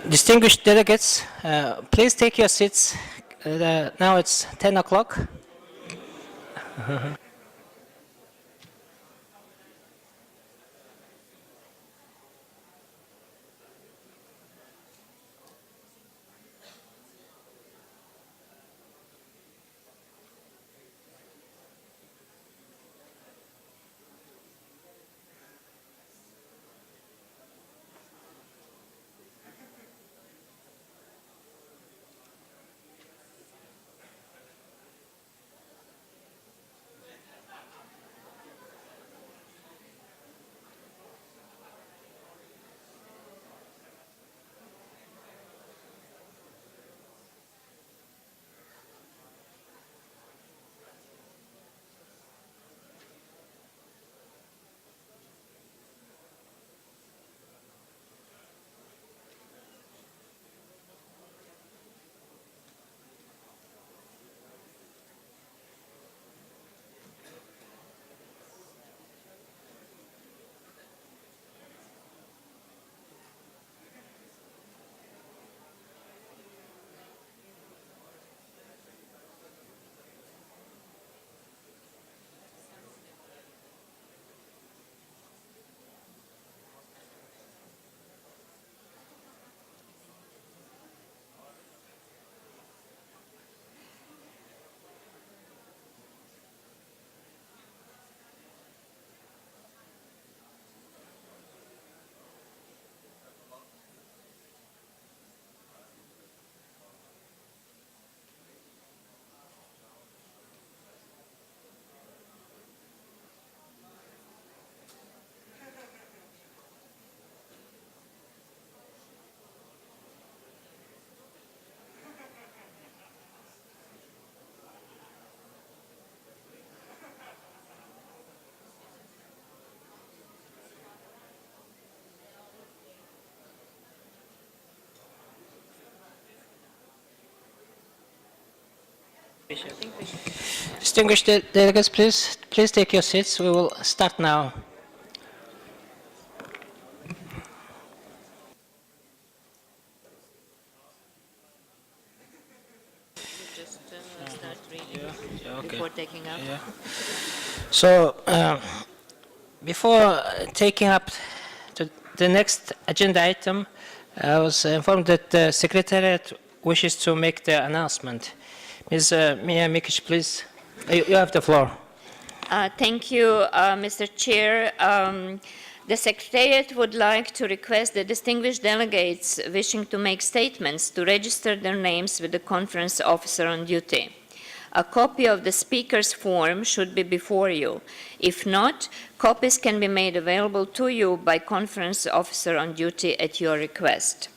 Distinguished delegates, please take your seats. Now it's 10 o'clock. Distinguished delegates, please take your seats. We will start now. Just start reading before taking up. Yeah. So, before taking up to the next agenda item, I was informed that the Secretariat wishes to make the announcement. Ms. Mia Mikic, please. You have the floor. Thank you, Mr. Chair. The Secretariat would like to request the distinguished delegates wishing to make statements to register their names with the conference officer on duty. A copy of the speaker's form should be before you. If not, copies can be made available to you by conference officer on duty at your request.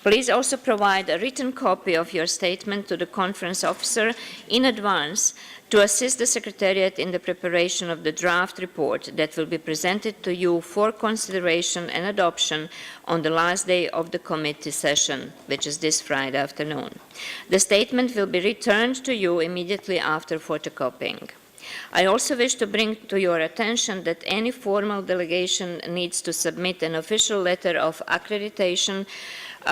Please also provide a written copy of your statement to the conference officer in advance to assist the Secretariat in the preparation of the draft report that will be presented to you for consideration and adoption on the last day of the committee session, which is this Friday afternoon. The statement will be returned to you immediately after photocopying. I also wish to bring to your attention that any formal delegation needs to submit an official letter of accreditation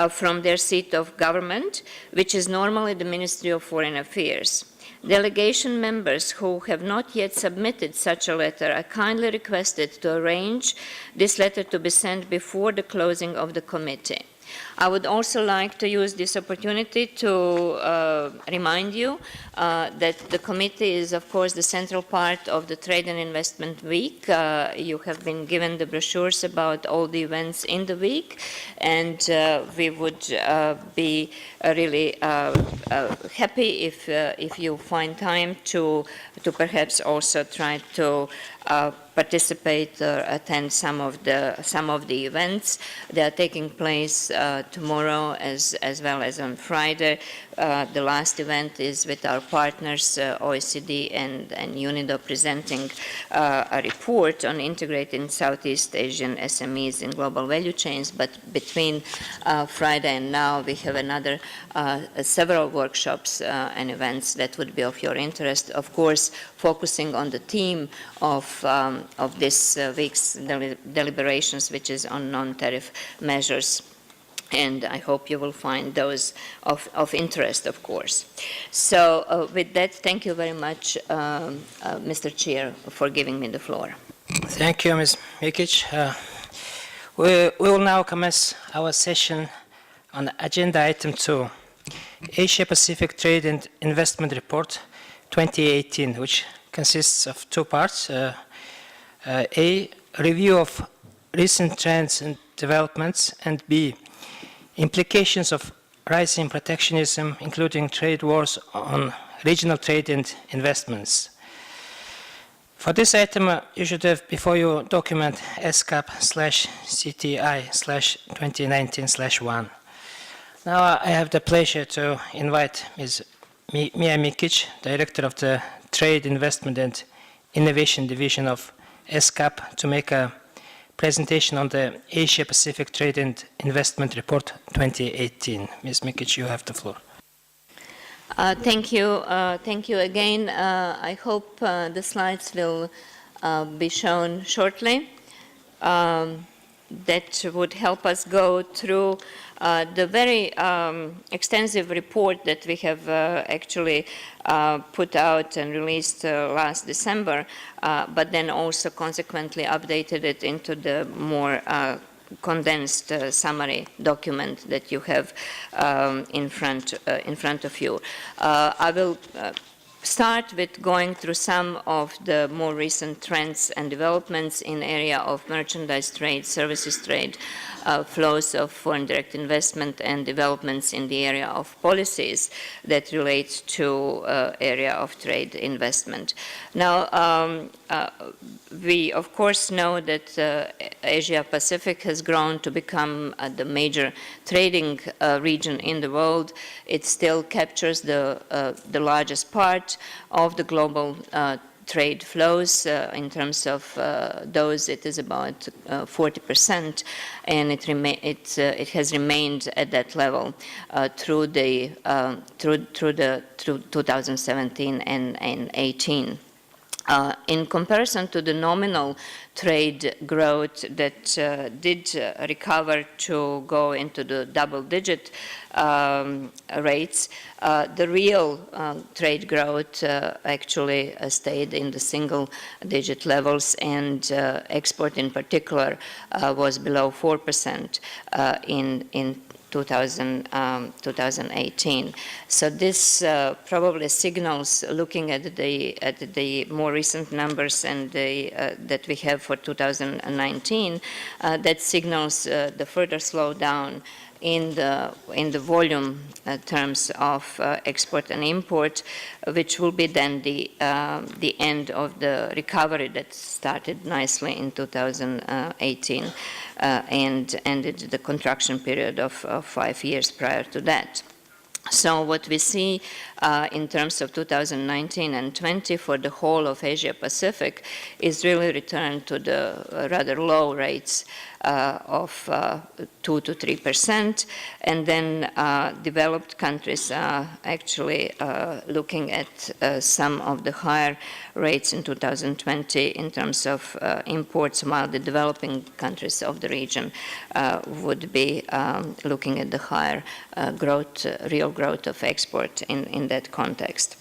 from their seat of government, which is normally the Ministry of Foreign Affairs. Delegation members who have not yet submitted such a letter are kindly requested to arrange this letter to be sent before the closing of the committee. I would also like to use this opportunity to remind you that the committee is, of course, the central part of the Trade and Investment Week. You have been given the brochures about all the events in the week, and we would be really happy if you find time to perhaps also try to participate or attend some of the events. They are taking place tomorrow as well as on Friday. The last event is with our partners, OECD and UNIDO, presenting a report on integrating Southeast Asian SMEs in global value chains. But between Friday and now, we have another several workshops and events that would be of your interest. Of course, focusing on the theme of this week's deliberations, which is on non-tariff measures. And I hope you will find those of interest, of course. So with that, thank you very much, Mr. Chair, for giving me the floor. Thank you, Ms. Mikic. We will now commence our session on agenda item 2, Asia-Pacific Trade and Investment Report 2018, which consists of two parts. A, review of recent trends and developments, and B, implications of rising protectionism, including trade wars, on regional trade and investments. For this item, you should have before you document ESCAP/CTI/2019/1. Now I have the pleasure to invite Ms. Mija Mikic, Director of the Trade, Investment and Innovation Division of ESCAP, to make a presentation on the Asia-Pacific Trade and Investment Report 2018. Ms. Mikic, you have the floor. Thank you. Thank you again. I hope the slides will be shown shortly. That would help us go through the very extensive report that we have actually put out and released last December, but then also consequently updated it into the more condensed summary document that you have in front of you. I will start with going through some of the more recent trends and developments in area of merchandise trade, services trade, flows of foreign direct investment, and developments in the area of policies that relate to area of trade investment. Now, we of course know that Asia Pacific has grown to become the major trading region in the world. It still captures the largest part of the global trade flows. In terms of those, it is about 40%, and it has remained at that level through 2017 and 18. In comparison to the nominal trade growth that did recover to go into the double-digit rates, the real trade growth actually stayed in the single-digit levels, and export in particular was below 4% in 2018. So this probably signals, looking at the more recent numbers and that we have for 2019, that signals the further slowdown in the volume terms of export and import, which will be then the end of the recovery that started nicely in 2018 and ended the contraction period of 5 years prior to that. So what we see in terms of 2019 and 20 for the whole of Asia Pacific is really return to the rather low rates of 2 to 3%, and then developed countries are actually looking at some of the higher rates in 2020 in terms of imports, while the developing countries of the region would be looking at the higher real growth of export in that context.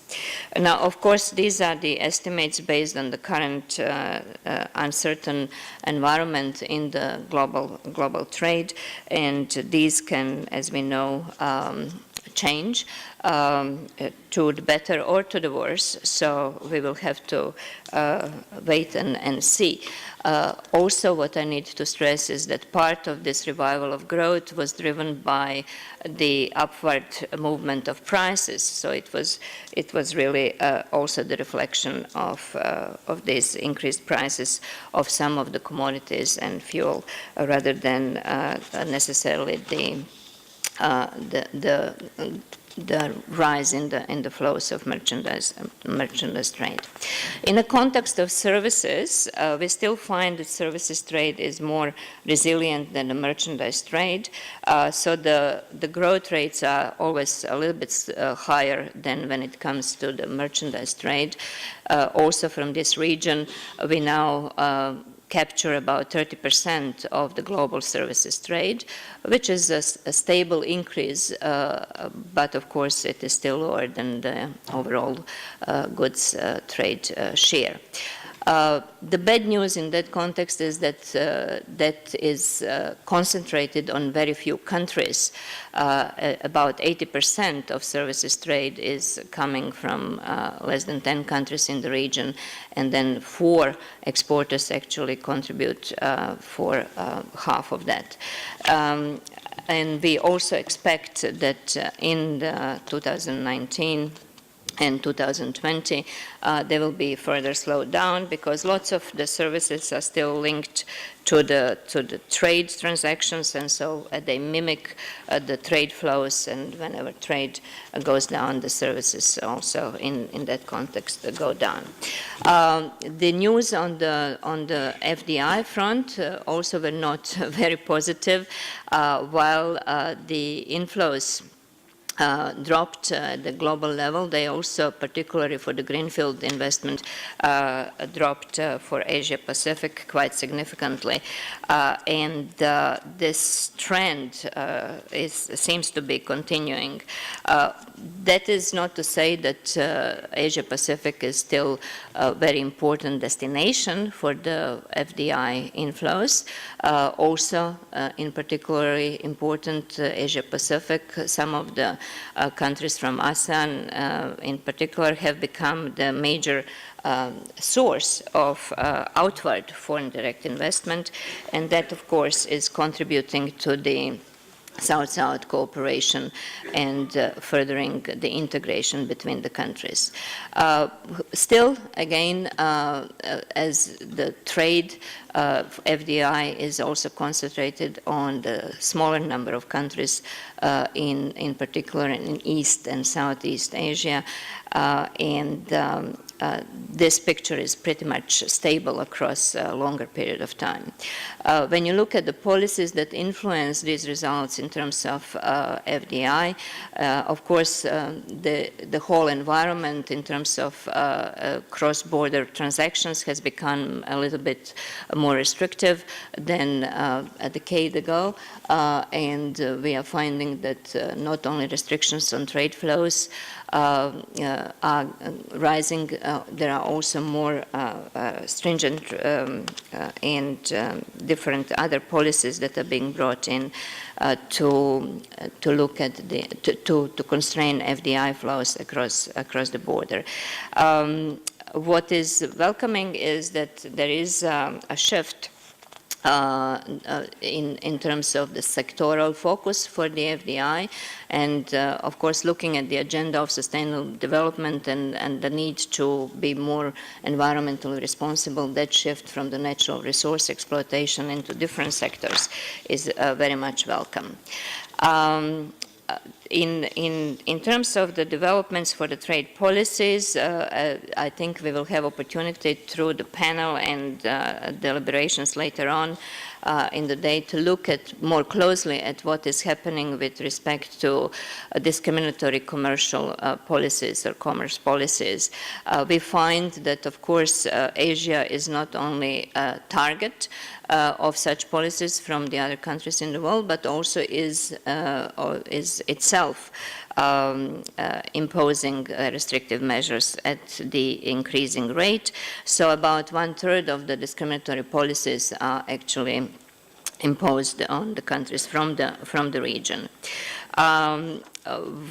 Now, of course, these are the estimates based on the current uncertain environment in the global trade, and these can, as we know, change to the better or to the worse, so we will have to wait and see. Also, what I need to stress is that part of this revival of growth was driven by the upward movement of prices, so it was really also the reflection of these increased prices of some of the commodities and fuel, rather than necessarily the rise in the flows of merchandise trade. In the context of services, we still find that services trade is more resilient than the merchandise trade. So the growth rates are always a little bit higher than when it comes to the merchandise trade. Also from this region, we now capture about 30% of the global services trade, which is a stable increase, but of course it is still lower than the overall goods trade share. The bad news in that context is that that is concentrated on very few countries. About 80% of services trade is coming from less than 10 countries in the region, and then 4 exporters actually contribute for half of that. And we also expect that in 2019 and 2020, there will be further slowed down because lots of the services are still linked to the trade transactions, and so they mimic the trade flows, and whenever trade goes down, the services also in that context go down. The news on the FDI front also were not very positive, while the inflows dropped at the global level. They also, particularly for the greenfield investment, dropped for Asia Pacific quite significantly. And this trend seems to be continuing. That is not to say that Asia Pacific is still a very important destination for the FDI inflows. Also, in particularly important Asia Pacific, some of the countries from ASEAN in particular have become the major source of outward foreign direct investment, and that of course is contributing to the South-South cooperation and furthering the integration between the countries. Still, again, as the trade FDI is also concentrated on the smaller number of countries, in particular in East and Southeast Asia, and this picture is pretty much stable across a longer period of time. When you look at the policies that influence these results in terms of FDI, of course, the whole environment in terms of cross-border transactions has become a little bit more restrictive than a decade ago, and we are finding that not only restrictions on trade flows are rising, there are also more stringent and different other policies that are being brought in to look at to constrain FDI flows across the border. What is welcoming is that there is a shift in terms of the sectoral focus for the FDI, and of course looking at the agenda of sustainable development and the need to be more environmentally responsible, that shift from the natural resource exploitation into different sectors is very much welcome. In terms of the developments for the trade policies, I think we will have opportunity through the panel and deliberations later on in the day to look at more closely at what is happening with respect to discriminatory commercial policies or commerce policies. We find that, of course, Asia is not only a target of such policies from the other countries in the world, but also is itself imposing restrictive measures at the increasing rate. So about 1/3 of the discriminatory policies are actually imposed on the countries from the region.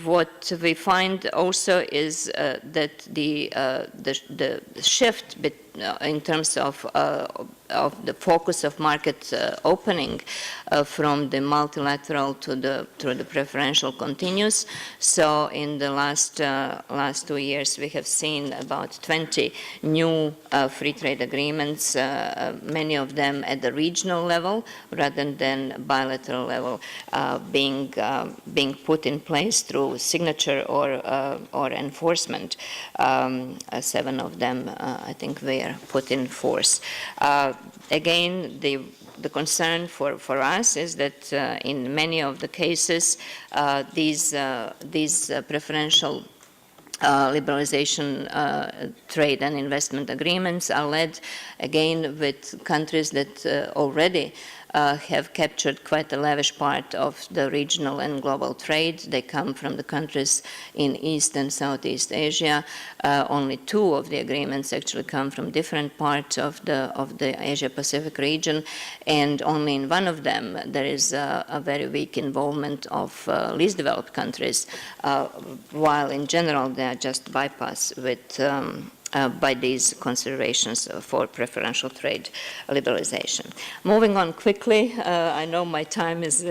What we find also is that the shift in terms of the focus of market opening from the multilateral to the preferential continues. So in the last 2 years, we have seen about 20 new free trade agreements, many of them at the regional level rather than bilateral level, being put in place through signature or enforcement. 7 of them, I think, were put in force. Again, the concern for us is that in many of the cases, these preferential liberalization trade and investment agreements are led again with countries that already have captured quite a lavish part of the regional and global trade. They come from the countries in East and Southeast Asia. Only 2 of the agreements actually come from different parts of the Asia-Pacific region, and only in one of them there is a very weak involvement of least developed countries, while in general they are just bypassed with by these considerations for preferential trade liberalization. Moving on quickly, I know my time is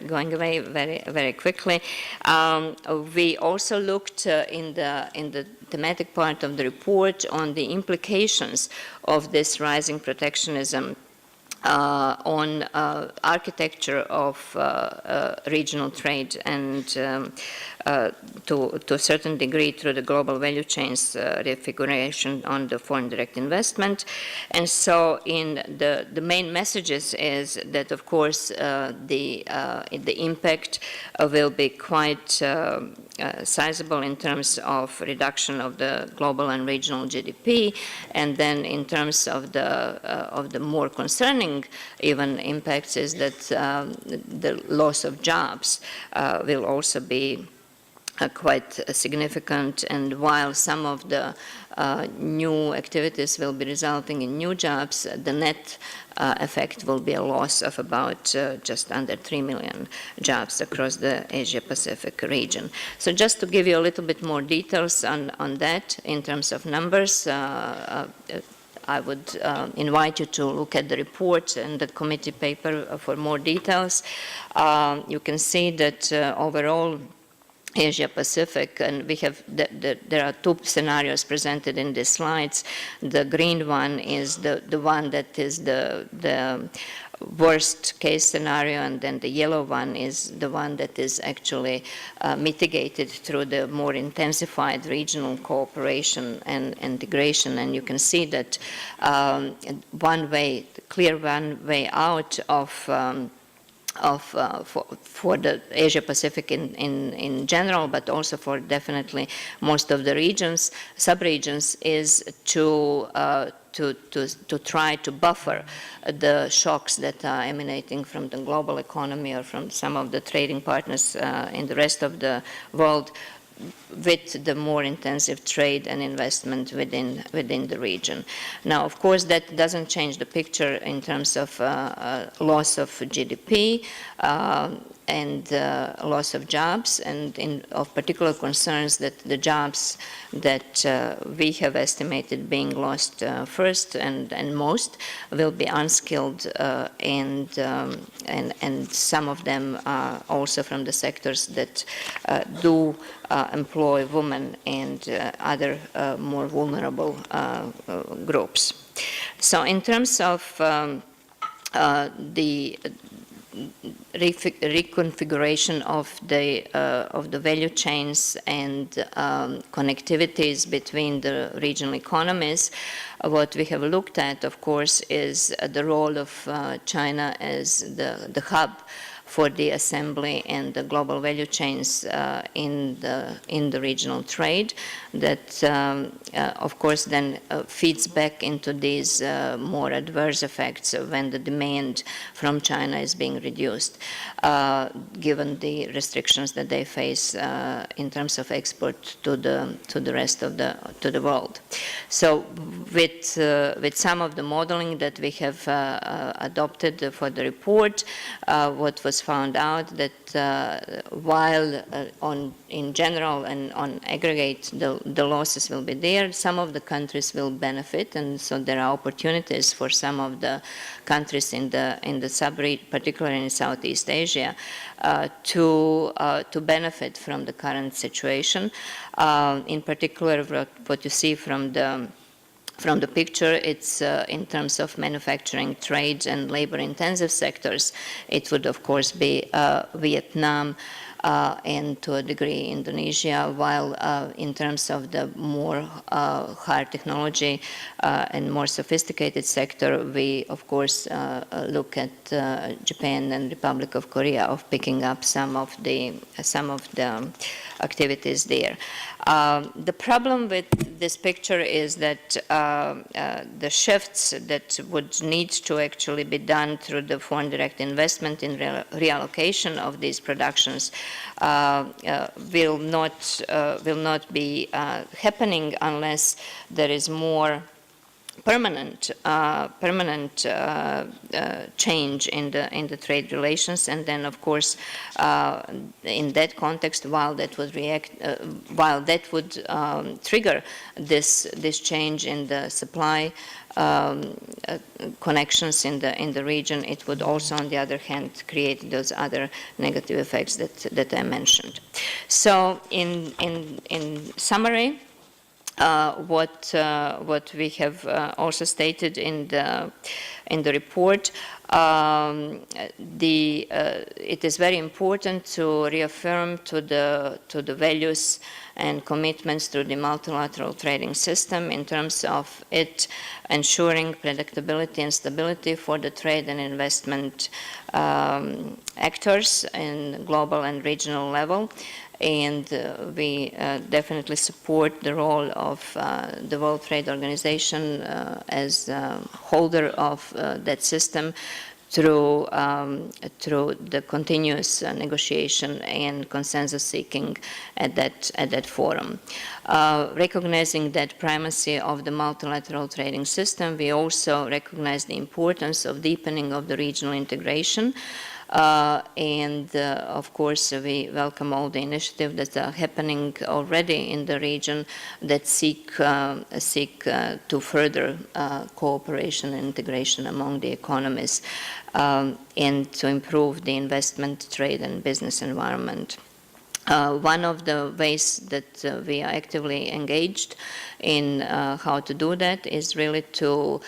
going away very, very quickly. We also looked in the thematic part of the report on the implications of this rising protectionism on architecture of regional trade and to a certain degree through the global value chains refiguration on the foreign direct investment. And so in the main messages is that, of course, the impact will be quite sizable in terms of reduction of the global and regional GDP, and then in terms of the more concerning even impacts is that the loss of jobs will also be quite significant, and while some of the new activities will be resulting in new jobs, the net effect will be a loss of about just under 3 million jobs across the Asia-Pacific region. So just to give you a little bit more details on that in terms of numbers, I would invite you to look at the report and the committee paper for more details. You can see that overall Asia-Pacific, and we have there are 2 scenarios presented in these slides. The green one is the one that is the worst case scenario, and then the yellow one is the one that is actually mitigated through the more intensified regional cooperation and integration. And you can see that clear one way out for the Asia-Pacific in general, but also for definitely most of the regions, sub-regions, is to try to buffer the shocks that are emanating from the global economy or from some of the trading partners in the rest of the world, with the more intensive trade and investment within the region. Now, of course, that doesn't change the picture in terms of loss of GDP and loss of jobs, and of particular concerns that the jobs that we have estimated being lost first and most will be unskilled, and some of them are also from the sectors that do employ women and other more vulnerable groups. So in terms of the reconfiguration of the value chains and connectivities between the regional economies, what we have looked at, of course, is the role of China as the hub for the assembly and the global value chains in the regional trade, that of course then feeds back into these more adverse effects when the demand from China is being reduced. given the restrictions that they face in terms of export to the rest of the world. So with some of the modeling that we have adopted for the report, what was found out that while in general and on aggregate the losses will be there, some of the countries will benefit, and so there are opportunities for some of the countries in the sub-region, particularly in Southeast Asia, to benefit from the current situation. In particular, what you see from the picture, it's in terms of manufacturing, trade, and labor-intensive sectors. It would, of course, be Vietnam and to a degree Indonesia, while in terms of the more higher technology and more sophisticated sector, we, of course, look at Japan and Republic of Korea of picking up some of the activities there. The problem with this picture is that the shifts that would need to actually be done through the foreign direct investment in reallocation of these productions will not be happening unless there is more permanent change in the trade relations, and then of course in that context, while that would trigger this change in the supply connections in the region, it would also, on the other hand, create those other negative effects that I mentioned. So in summary, what we have also stated in the report, it is very important to reaffirm to the values and commitments through the multilateral trading system in terms of it ensuring predictability and stability for the trade and investment actors in global and regional level. And we definitely support the role of the World Trade Organization as holder of that system through the continuous negotiation and consensus seeking at that forum. Recognizing that primacy of the multilateral trading system, we also recognize the importance of deepening of the regional integration. Of course, we welcome all the initiatives that are happening already in the region that seek to further cooperation and integration among the economies and to improve the investment, trade, and business environment. One of the ways that we are actively engaged in how to do that is really to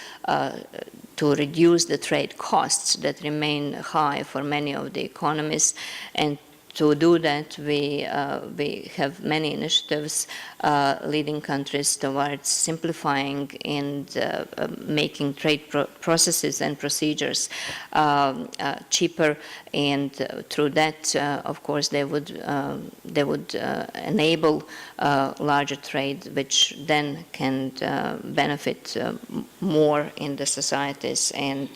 reduce the trade costs that remain high for many of the economies. And to do that, we have many initiatives leading countries towards simplifying and making trade processes and procedures cheaper, and through that, of course, they would enable larger trade, which then can benefit more in the societies, and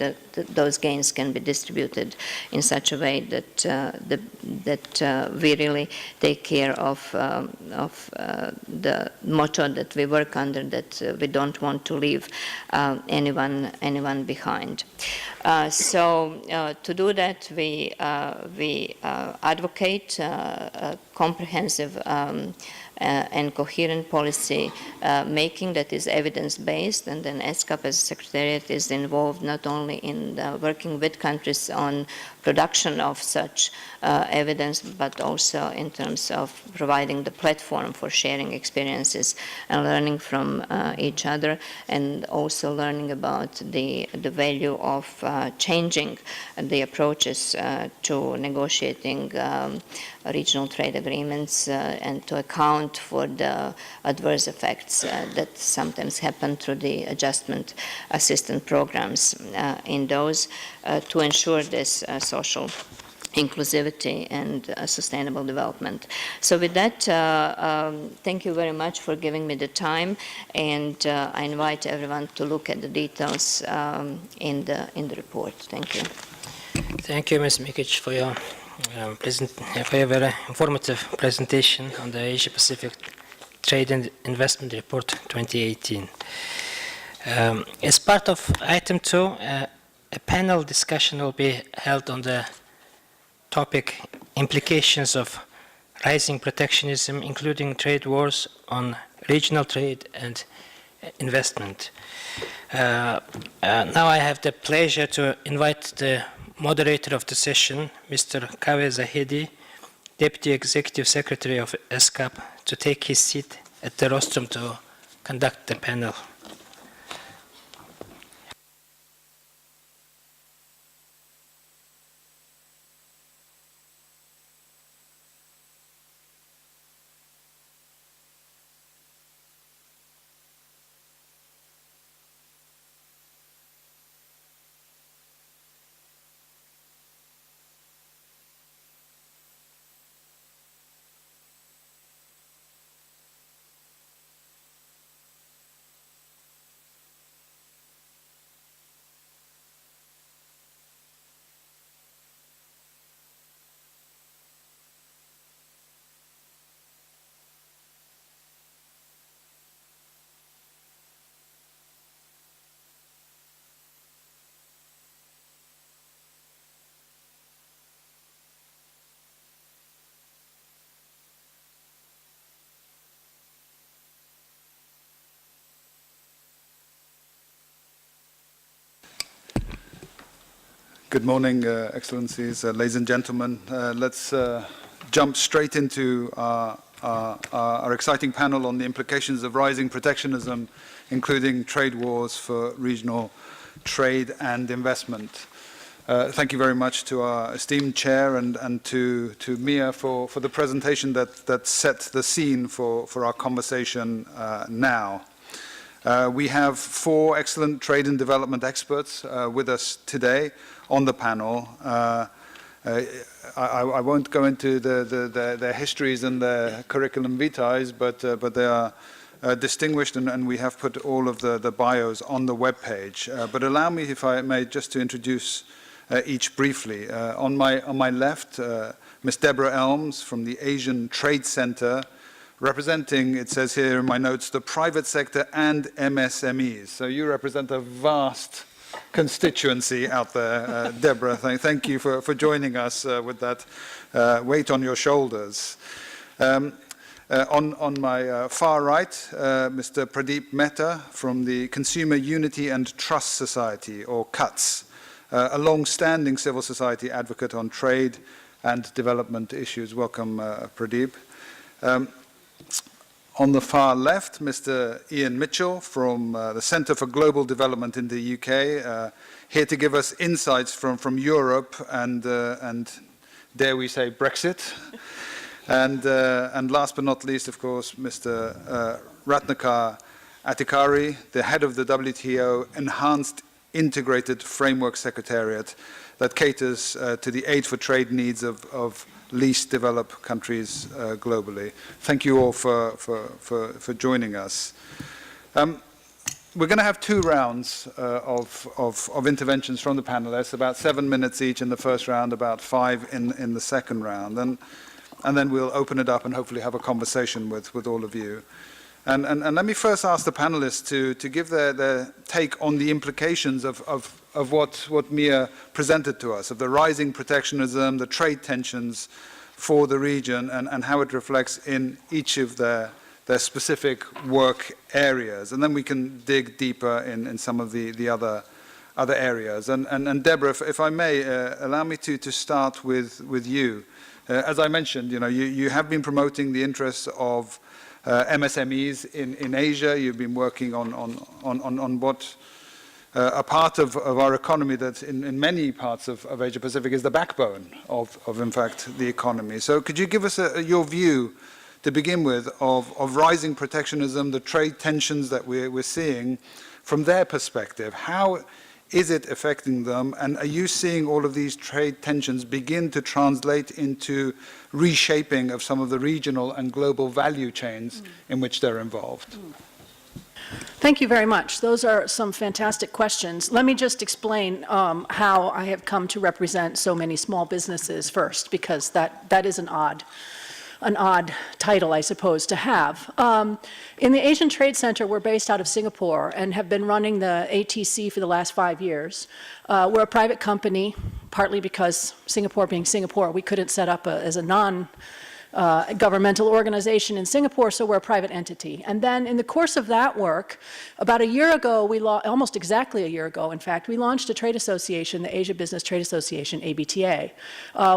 those gains can be distributed in such a way that we really take care of the motto that we work under, that we don't want to leave anyone behind. So to do that, we advocate a comprehensive and coherent policy making that is evidence-based, and then ESCAP as a secretariat is involved not only in working with countries on production of such evidence, but also in terms of providing the platform for sharing experiences and learning from each other, and also learning about the value of changing the approaches to negotiating regional trade agreements and to account for the adverse effects that sometimes happen through the adjustment assistance programs in those to ensure this social inclusivity and sustainable development. So with that, thank you very much for giving me the time, and I invite everyone to look at the details in the report. Thank you. Thank you, Ms. Mikic, for your very informative presentation on the Asia-Pacific Trade and Investment Report 2018. As part of item 2, a panel discussion will be held on the topic implications of rising protectionism, including trade wars on regional trade and investment. Now I have the pleasure to invite the moderator of the session, Mr. Kaveh Zahedi, Deputy Executive Secretary of ESCAP, to take his seat at the rostrum to conduct the panel. Good morning, Excellencies, ladies and gentlemen. Let's jump straight into our exciting panel on the implications of rising protectionism, including trade wars for regional trade and investment. Thank you very much to our esteemed chair and to Mia for the presentation that set the scene for our conversation now. We have 4 excellent trade and development experts with us today on the panel. I won't go into their histories and their curriculum vitae, but they are distinguished, and we have put all of the bios on the webpage. But allow me, if I may, just to introduce each briefly. On my left, Ms. Deborah Elms from the Asian Trade Center, representing, it says here in my notes, the private sector and MSMEs. So you represent a vast constituency out there, Deborah. Thank you for joining us with that weight on your shoulders. On my far right, Mr. Pradeep Mehta from the Consumer Unity and Trust Society, or CUTS, a long-standing civil society advocate on trade and development issues. Welcome, Pradeep. On the far left, Mr. Ian Mitchell from the Centre for Global Development in the UK, here to give us insights from Europe and dare we say, Brexit. And last but not least, of course, Mr. Ratnakar Atikari, the head of the WTO Enhanced Integrated Framework Secretariat that caters to the aid for trade needs of least developed countries globally. Thank you all for joining us. We're going to have 2 rounds of interventions from the panelists, about 7 minutes each in the first round, about 5 in the second round. And then we'll open it up and hopefully have a conversation with all of you. And let me first ask the panelists to give their take on the implications of what Mia presented to us, of the rising protectionism, the trade tensions for the region, and how it reflects in each of their specific work areas. And then we can dig deeper in some of the other areas. And Deborah, if I may, allow me to start with you. As I mentioned, you have been promoting the interests of MSMEs in Asia. You've been working on what a part of our economy that in many parts of Asia Pacific is the backbone of in fact, the economy. So could you give us your view, to begin with, of rising protectionism, the trade tensions that we're seeing from their perspective? How is it affecting them? And are you seeing all of these trade tensions begin to translate into reshaping of some of the regional and global value chains in which they're involved? Thank you very much. Those are some fantastic questions. Let me just explain how I have come to represent so many small businesses first, because that is an odd title, I suppose, to have. In the Asian Trade Center, we're based out of Singapore and have been running the ATC for the last 5 years. We're a private company, partly because Singapore being Singapore, we couldn't set up as a non-governmental organization in Singapore, so we're a private entity. And then in the course of that work, about a year ago, almost exactly a year ago, in fact, we launched a trade association, the Asia Business Trade Association, ABTA,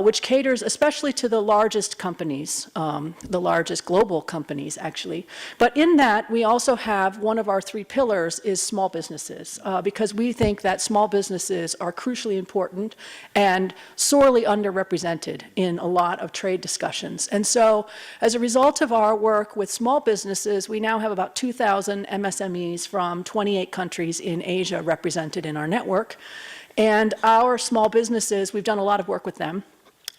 which caters especially to the largest companies, the largest global companies, actually. But in that, we also have one of our 3 pillars is small businesses, because we think that small businesses are crucially important and sorely underrepresented in a lot of trade discussions. And so, as a result of our work with small businesses, we now have about 2,000 MSMEs from 28 countries in Asia represented in our network. And our small businesses, we've done a lot of work with them,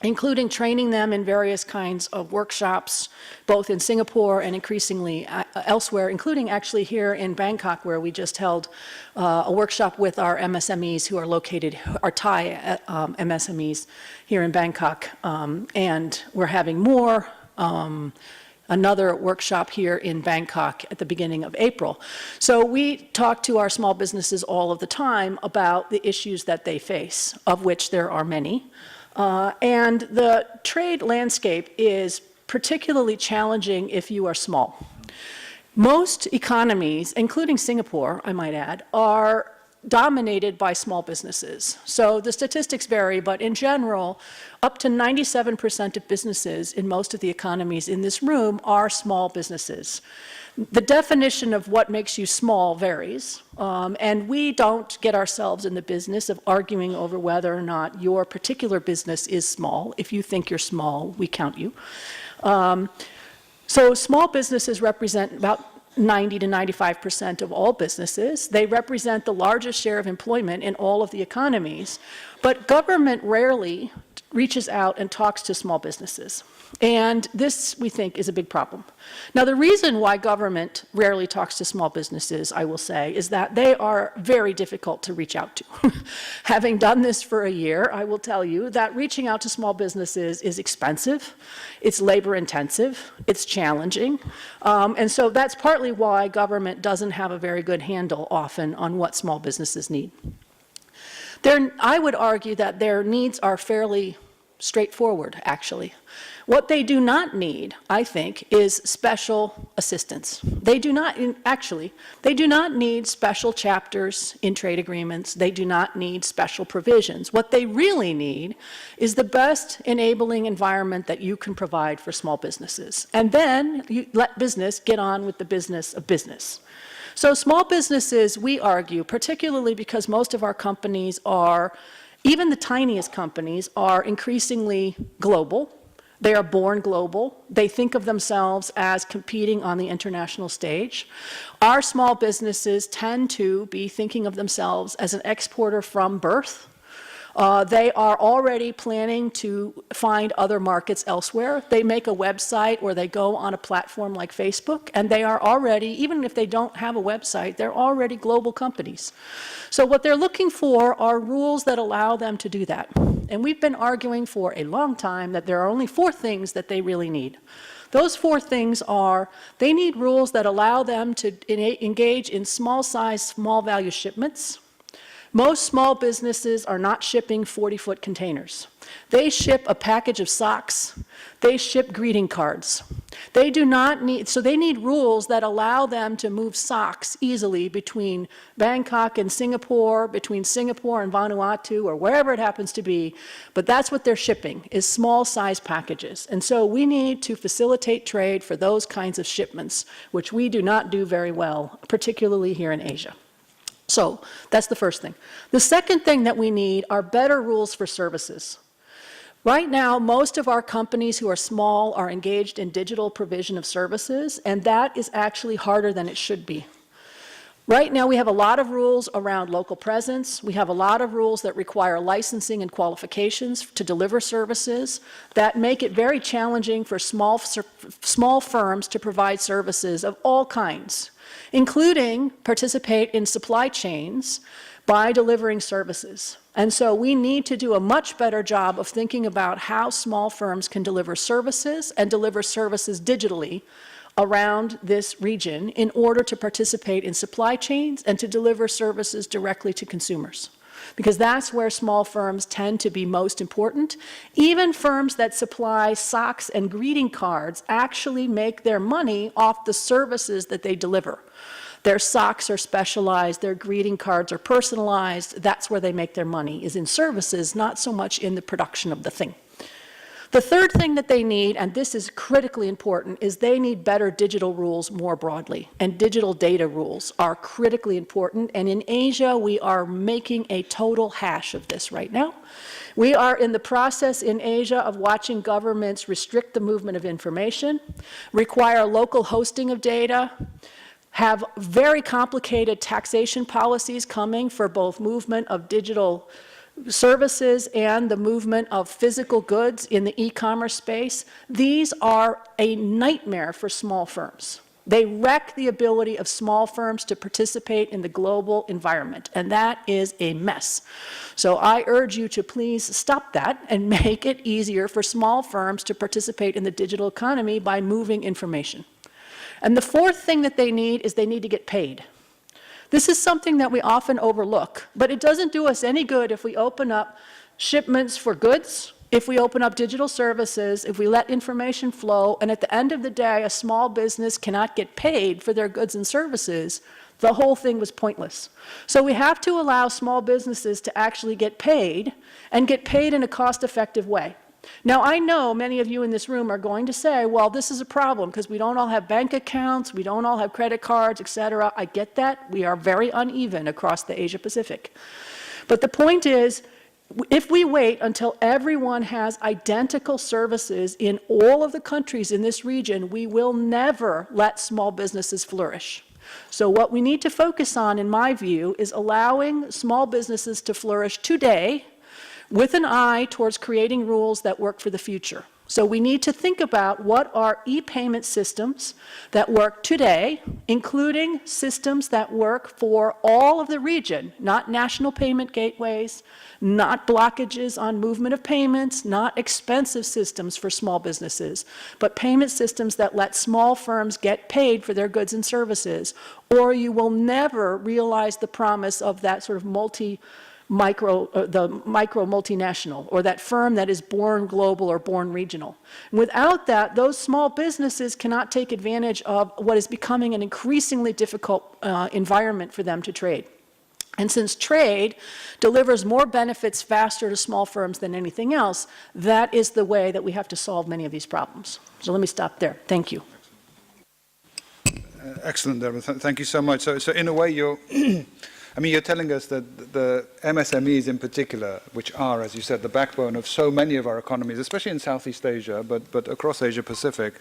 including training them in various kinds of workshops, both in Singapore and increasingly elsewhere, including actually here in Bangkok, where we just held a workshop with our MSMEs who are located, our Thai MSMEs here in Bangkok. And we're having more, another workshop here in Bangkok at the beginning of April. So we talk to our small businesses all of the time about the issues that they face, of which there are many. And the trade landscape is particularly challenging if you are small. Most economies, including Singapore, I might add, are dominated by small businesses. So the statistics vary, but in general, up to 97% of businesses in most of the economies in this room are small businesses. The definition of what makes you small varies, and we don't get ourselves in the business of arguing over whether or not your particular business is small. If you think you're small, we count you. So small businesses represent about 90 to 95% of all businesses. They represent the largest share of employment in all of the economies, but government rarely reaches out and talks to small businesses. And this, we think, is a big problem. Now, the reason why government rarely talks to small businesses, I will say, is that they are very difficult to reach out to. Having done this for a year, I will tell you that reaching out to small businesses is expensive, it's labor intensive, it's challenging. And so that's partly why government doesn't have a very good handle often on what small businesses need. I would argue that their needs are fairly straightforward, actually. What they do not need, I think, is special assistance. They do not need special chapters in trade agreements. They do not need special provisions. What they really need is the best enabling environment that you can provide for small businesses. And then you let business get on with the business of business. So small businesses, we argue, particularly because most of our companies are, even the tiniest companies, are increasingly global. They are born global. They think of themselves as competing on the international stage. Our small businesses tend to be thinking of themselves as an exporter from birth. They are already planning to find other markets elsewhere. They make a website or they go on a platform like Facebook, and they are already, even if they don't have a website, they're already global companies. So what they're looking for are rules that allow them to do that. And we've been arguing for a long time that there are only 4 things that they really need. Those 4 things are, they need rules that allow them to engage in small size, small value shipments. Most small businesses are not shipping 40-foot containers. They ship a package of socks. They ship greeting cards. They do not need, so they need rules that allow them to move socks easily between Bangkok and Singapore, between Singapore and Vanuatu, or wherever it happens to be. But that's what they're shipping, is small size packages. And so we need to facilitate trade for those kinds of shipments, which we do not do very well, particularly here in Asia. So that's the first thing. The second thing that we need are better rules for services. Right now, most of our companies who are small are engaged in digital provision of services, and that is actually harder than it should be. Right now, we have a lot of rules around local presence. We have a lot of rules that require licensing and qualifications to deliver services that make it very challenging for small firms to provide services of all kinds. including participate in supply chains by delivering services. And so we need to do a much better job of thinking about how small firms can deliver services and deliver services digitally around this region in order to participate in supply chains and to deliver services directly to consumers. Because that's where small firms tend to be most important. Even firms that supply socks and greeting cards actually make their money off the services that they deliver. Their socks are specialized, their greeting cards are personalized. That's where they make their money, is in services, not so much in the production of the thing. The third thing that they need, and this is critically important, is they need better digital rules more broadly. And digital data rules are critically important. And in Asia, we are making a total hash of this right now. We are in the process in Asia of watching governments restrict the movement of information, require local hosting of data, have very complicated taxation policies coming for both movement of digital services and the movement of physical goods in the e-commerce space. These are a nightmare for small firms. They wreck the ability of small firms to participate in the global environment, and that is a mess. So I urge you to please stop that and make it easier for small firms to participate in the digital economy by moving information. And the fourth thing that they need is they need to get paid. This is something that we often overlook, but it doesn't do us any good if we open up shipments for goods, if we open up digital services, if we let information flow, and at the end of the day, a small business cannot get paid for their goods and services. The whole thing was pointless. So we have to allow small businesses to actually get paid, and get paid in a cost-effective way. Now, I know many of you in this room are going to say, well, this is a problem because we don't all have bank accounts, we don't all have credit cards, et cetera. I get that. We are very uneven across the Asia Pacific. But the point is, if we wait until everyone has identical services in all of the countries in this region, we will never let small businesses flourish. So what we need to focus on, in my view, is allowing small businesses to flourish today with an eye towards creating rules that work for the future. So we need to think about what are e-payment systems that work today, including systems that work for all of the region, not national payment gateways, not blockages on movement of payments, not expensive systems for small businesses, but payment systems that let small firms get paid for their goods and services, or you will never realize the promise of that sort of micro multinational, or that firm that is born global or born regional. And without that, those small businesses cannot take advantage of what is becoming an increasingly difficult environment for them to trade. And since trade delivers more benefits faster to small firms than anything else, that is the way that we have to solve many of these problems. So let me stop there. Thank you. Excellent, Deborah. Thank you so much. So in a way, you're you're telling us that the MSMEs in particular, which are, as you said, the backbone of so many of our economies, especially in Southeast Asia, but across Asia Pacific,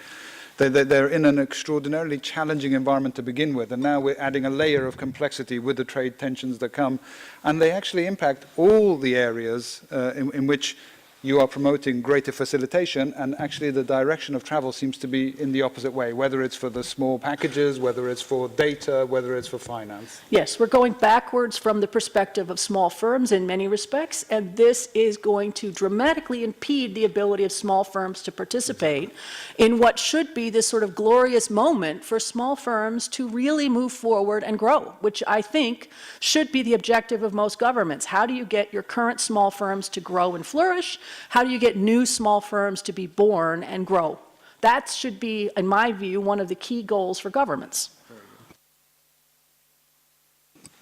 they're in an extraordinarily challenging environment to begin with, and now we're adding a layer of complexity with the trade tensions that come, and they actually impact all the areas in which you are promoting greater facilitation, and actually the direction of travel seems to be in the opposite way, whether it's for the small packages, whether it's for data, whether it's for finance. Yes, we're going backwards from the perspective of small firms in many respects, and this is going to dramatically impede the ability of small firms to participate in what should be this sort of glorious moment for small firms to really move forward and grow, which I think should be the objective of most governments. How do you get your current small firms to grow and flourish? How do you get new small firms to be born and grow? That should be, in my view, one of the key goals for governments.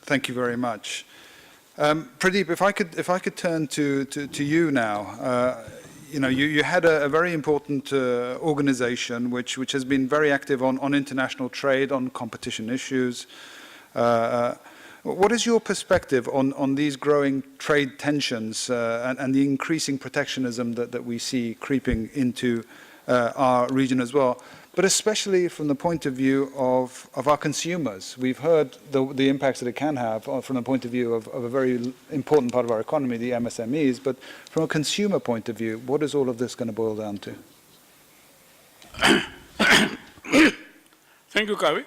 Thank you very much. Pradeep, if I could turn to you now. You had a very important organization which has been very active on international trade, on competition issues. What is your perspective on these growing trade tensions and the increasing protectionism that we see creeping into our region as well, but especially from the point of view of our consumers? We've heard the impacts that it can have from the point of view of a very important part of our economy, the MSMEs, but from a consumer point of view, what is all of this going to boil down to? Thank you, Kavi,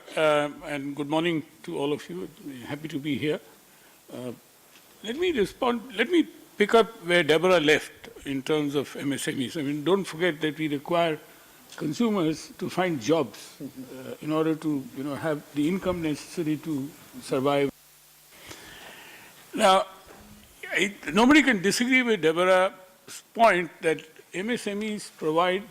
and good morning to all of you. Happy to be here. Let me pick up where Deborah left in terms of MSMEs. I mean, don't forget that we require consumers to find jobs in order to, have the income necessary to survive. Now, nobody can disagree with Deborah's point that MSMEs provide,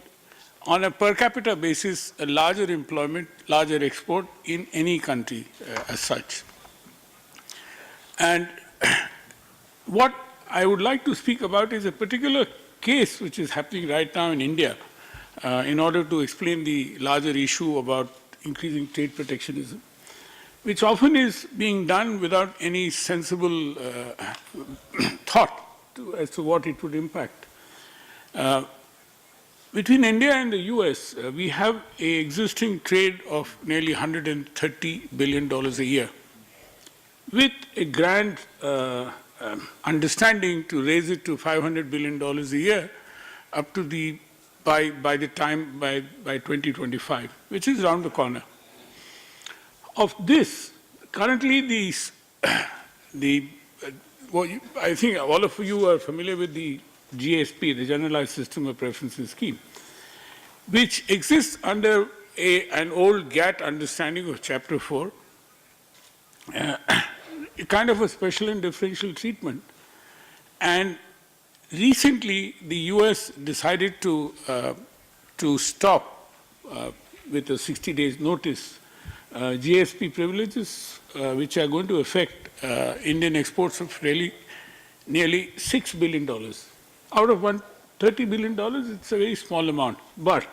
on a per capita basis, a larger employment, larger export in any country as such. And what I would like to speak about is a particular case which is happening right now in India in order to explain the larger issue about increasing trade protectionism, which often is being done without any sensible thought as to what it would impact. Between India and the US, we have an existing trade of nearly $130 billion a year, with a grand understanding to raise it to $500 billion a year up to by 2025, which is around the corner. Of this, currently I think all of you are familiar with the GSP, the Generalized System of Preferences Scheme, which exists under an old GATT understanding of Chapter 4, a kind of a special and differential treatment. And recently, the US decided to stop with a 60 days notice GSP privileges, which are going to affect Indian exports of really nearly $6 billion. Out of $30 billion, it's a very small amount. But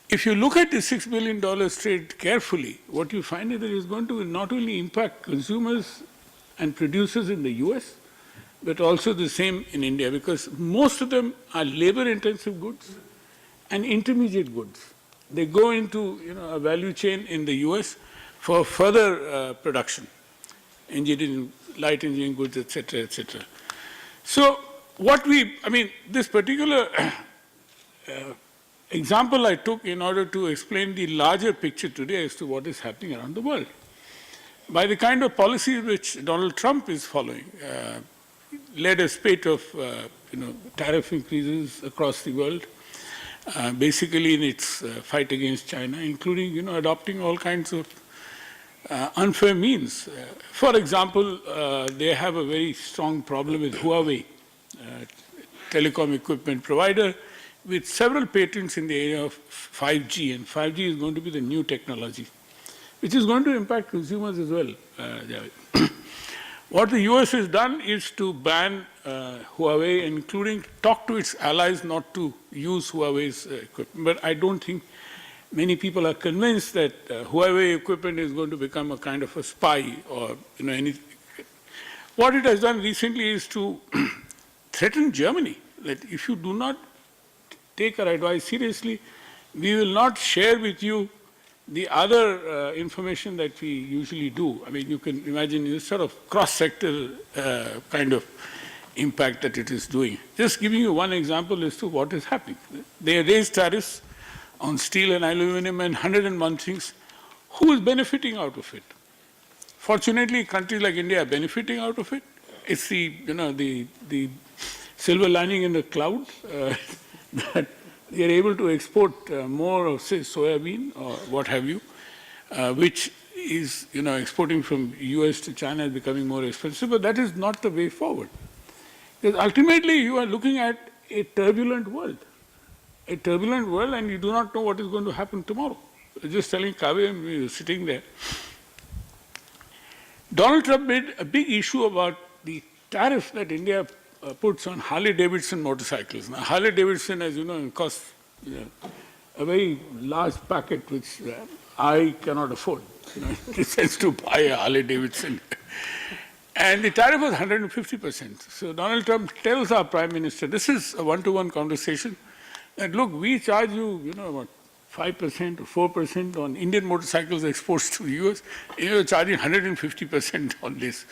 if you look at the $6 billion trade carefully, what you find is that it's going to not only impact consumers and producers in the US, but also the same in India, because most of them are labor-intensive goods and intermediate goods. They go into a value chain in the US for further production, engineering, light engineering goods, etc., etc. So this particular example I took in order to explain the larger picture today as to what is happening around the world. By the kind of policy which Donald Trump is following, led a spate of tariff increases across the world, basically in its fight against China, including adopting all kinds of unfair means. For example, they have a very strong problem with Huawei, telecom equipment provider, with several patents in the area of 5G, and 5G is going to be the new technology, which is going to impact consumers as well. What the US has done is to ban Huawei, including talk to its allies not to use Huawei's equipment. But I don't think many people are convinced that Huawei equipment is going to become a kind of a spy or anything. What it has done recently is to threaten Germany that if you do not take our advice seriously, we will not share with you the other information that we usually do. I mean, you can imagine this sort of cross-sector kind of impact that it is doing. Just giving you one example as to what is happening. They raised tariffs on steel and aluminum and 101 things. Who is benefiting out of it? Fortunately, countries like India are benefiting out of it. It's the silver lining in the cloud that they are able to export more of, say, soybean or what have you, which is, exporting from US to China is becoming more expensive, but that is not the way forward. Because ultimately, you are looking at a turbulent world, and you do not know what is going to happen tomorrow. Just telling Kavi, and we were sitting there. Donald Trump made a big issue about the tariff that India puts on Harley-Davidson motorcycles. Now, Harley-Davidson, as you know, costs a very large packet, which I cannot afford, in the sense to buy a Harley-Davidson. And the tariff was 150%. So Donald Trump tells our Prime Minister, this is a one-to-one conversation, that look, we charge you, what, 5% or 4% on Indian motorcycles exports to the US, you're charging 150% on this.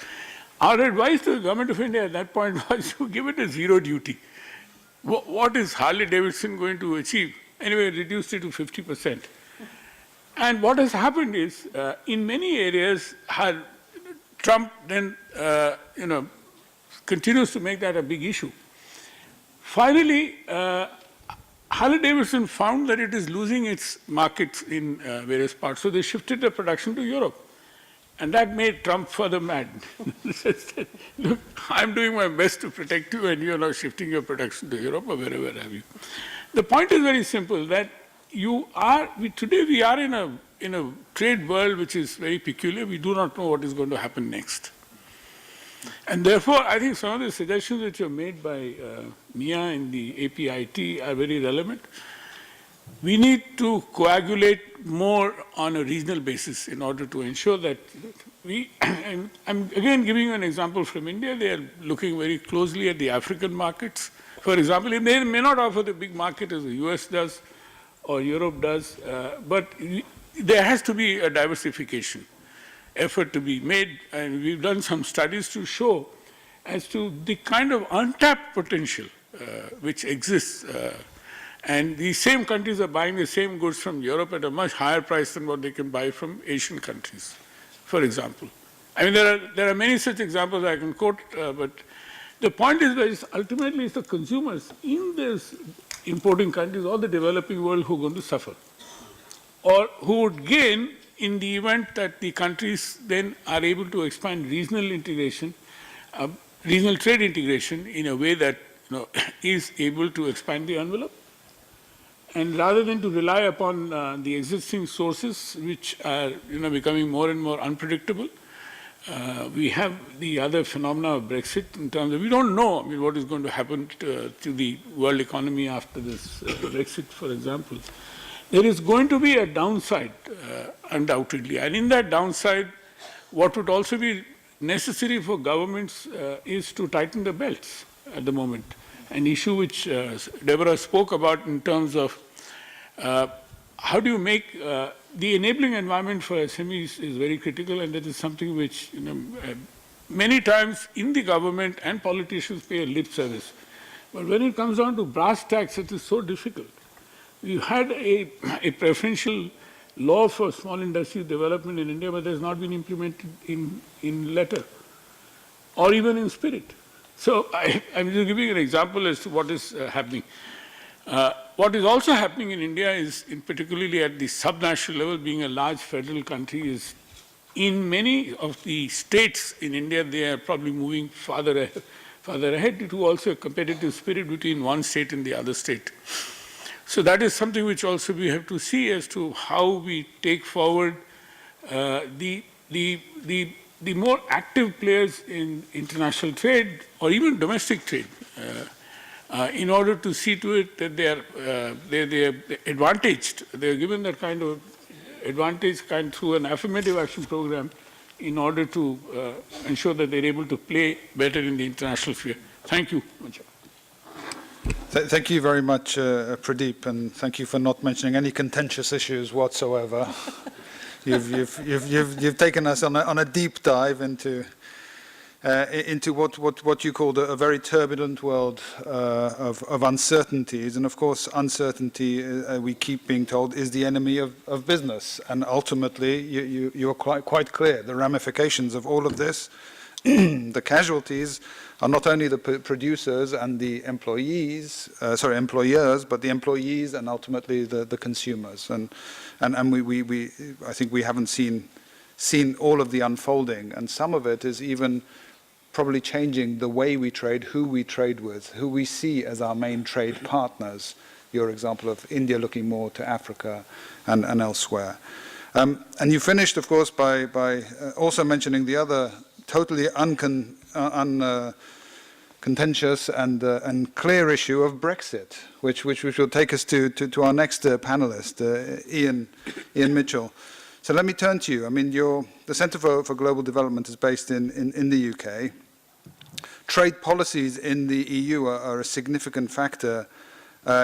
Our advice to the government of India at that point was to give it a zero duty. What is Harley-Davidson going to achieve? Anyway, reduced it to 50%. And what has happened is, in many areas, Trump then, continues to make that a big issue. Finally, Harley-Davidson found that it is losing its markets in various parts, so they shifted their production to Europe. And that made Trump further mad. He said, look, I'm doing my best to protect you, and you're now shifting your production to Europe or wherever have you. The point is very simple, that today we are in a trade world which is very peculiar. We do not know what is going to happen next. And therefore, I think some of the suggestions which were made by Mia in the APIT are very relevant. We need to coagulate more on a regional basis in order to ensure that and I'm again giving you an example from India. They are looking very closely at the African markets. For example, they may not offer the big market as the US does or Europe does, but there has to be a diversification effort to be made, and we've done some studies to show as to the kind of untapped potential which exists. And these same countries are buying the same goods from Europe at a much higher price than what they can buy from Asian countries, for example. I mean, there are many such examples I can quote, but the point is that ultimately it's the consumers in these importing countries or the developing world who are going to suffer, or who would gain in the event that the countries then are able to expand regional integration, regional trade integration in a way that is able to expand the envelope. And rather than to rely upon the existing sources, which are becoming more and more unpredictable, we have the other phenomena of Brexit in terms of we don't know what is going to happen to the world economy after this Brexit, for example. There is going to be a downside, undoubtedly. And in that downside, what would also be necessary for governments is to tighten the belts at the moment. An issue which Deborah spoke about in terms of how do you make the enabling environment for SMEs is very critical, and that is something which many times in the government and politicians pay a lip service. But when it comes down to brass tacks, it is so difficult. We had a preferential law for small industry development in India, but it has not been implemented in letter or even in spirit. So I'm just giving an example as to what is happening. What is also happening in India is, particularly at the subnational level, being a large federal country, is in many of the states in India, they are probably moving farther ahead to also a competitive spirit between one state and the other state. So that is something which also we have to see as to how we take forward the more active players in international trade or even domestic trade in order to see to it that they are advantaged. They are given that kind of advantage through an affirmative action program in order to ensure that they're able to play better in the international sphere. Thank you. Thank you very much, Pradeep, and thank you for not mentioning any contentious issues whatsoever. You've taken us on a deep dive into what you called a very turbulent world of uncertainties, and of course, uncertainty we keep being told is the enemy of business, and ultimately you are quite clear the ramifications of all of this. The casualties are not only the producers and the employers, but the employees and ultimately the consumers. And I think we haven't seen all of the unfolding, and some of it is even probably changing the way we trade, who we trade with, who we see as our main trade partners. Your example of India looking more to Africa and elsewhere. And you finished, of course, by also mentioning the other totally contentious and clear issue of Brexit, which will take us to our next panelist, Ian Mitchell. So let me turn to you. I mean, the Centre for Global Development is based in the UK. Trade policies in the EU are a significant factor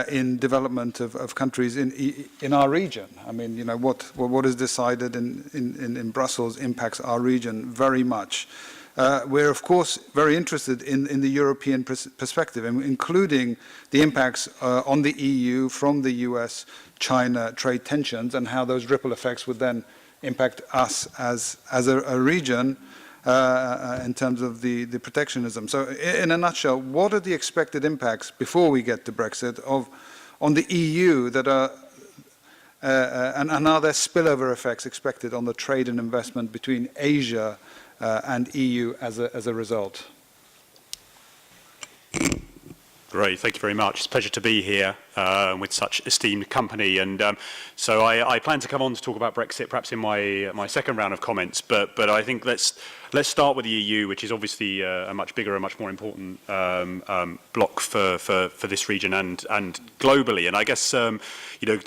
in development of countries in our region. I mean, what is decided in Brussels impacts our region very much. we're of course very interested in the European perspective, including the impacts on the EU from the US-China trade tensions and how those ripple effects would then impact us as a region in terms of the protectionism. So in a nutshell, what are the expected impacts before we get to Brexit on the EU that are and are there spillover effects expected on the trade and investment between Asia and EU as a result? Great, thank you very much. It's a pleasure to be here with such esteemed company. And so I plan to come on to talk about Brexit perhaps in my second round of comments. But I think let's start with the EU, which is obviously a much bigger and much more important bloc for this region and globally. And I guess to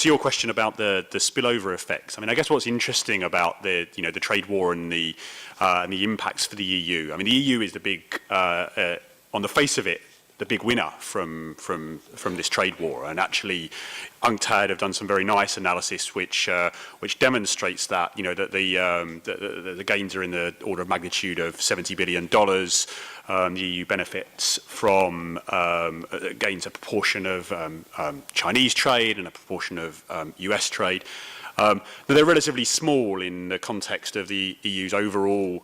your question about the spillover effects, I mean, I guess what's interesting about the trade war and the impacts for the EU. I mean, the EU is the big on the face of it, the big winner from this trade war, and actually UNCTAD have done some very nice analysis which demonstrates that that the gains are in the order of magnitude of $70 billion. The EU benefits from gains a proportion of Chinese trade and a proportion of US trade. They're relatively small in the context of the EU's overall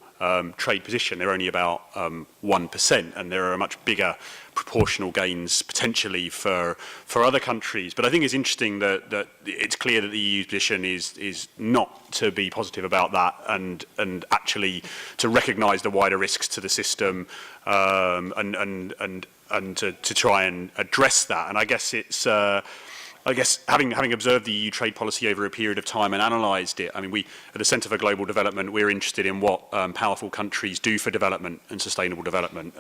trade position. They're only about 1%, and there are much bigger proportional gains potentially for other countries. But I think it's interesting that it's clear that the EU's position is not to be positive about that, and actually to recognise the wider risks to the system and to try and address that. And I guess it's having observed the EU trade policy over a period of time and analysed it, I mean, we at the Centre for Global Development, we're interested in what powerful countries do for development and sustainable development,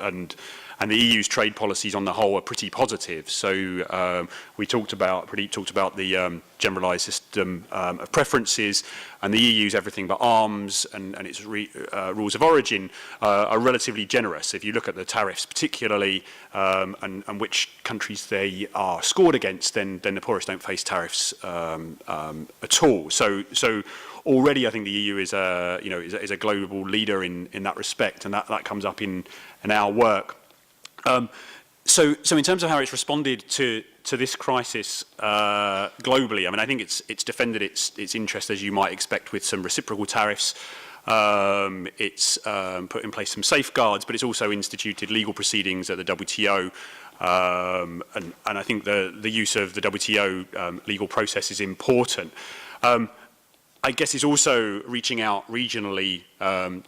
and the EU's trade policies on the whole are pretty positive. So we talked about the generalised system of preferences, and the EU's everything but arms and its rules of origin are relatively generous. If you look at the tariffs particularly and which countries they are scored against, then the poorest don't face tariffs at all. So already I think the EU is a global leader in that respect, and that comes up in our work. So in terms of how it's responded to this crisis globally, I mean, I think it's defended its interest, as you might expect, with some reciprocal tariffs. It's put in place some safeguards, but it's also instituted legal proceedings at the WTO. And I think the use of the WTO legal process is important. I guess it's also reaching out regionally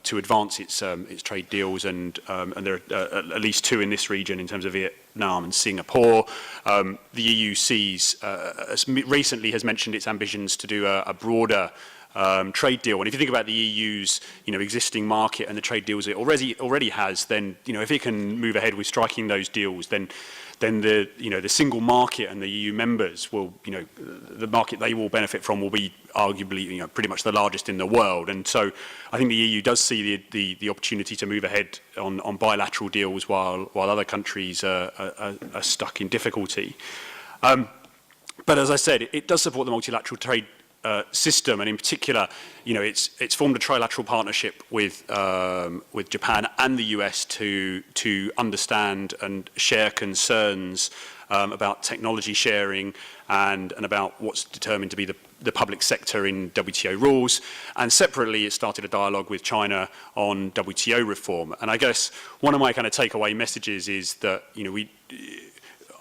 to advance its trade deals, and there are at least two in this region in terms of Vietnam and Singapore. The EU recently has mentioned its ambitions to do a broader trade deal. And if you think about the EU's existing market and the trade deals it already has, then if it can move ahead with striking those deals, then the single market and the EU members will the market they will benefit from will be arguably pretty much the largest in the world. And so I think the EU does see the opportunity to move ahead on bilateral deals while other countries are stuck in difficulty. But as I said, it does support the multilateral trade system, and in particular, it's formed a trilateral partnership with Japan and the US to understand and share concerns about technology sharing and about what's determined to be the public sector in WTO rules. And separately, it started a dialogue with China on WTO reform. And I guess one of my kind of takeaway messages is that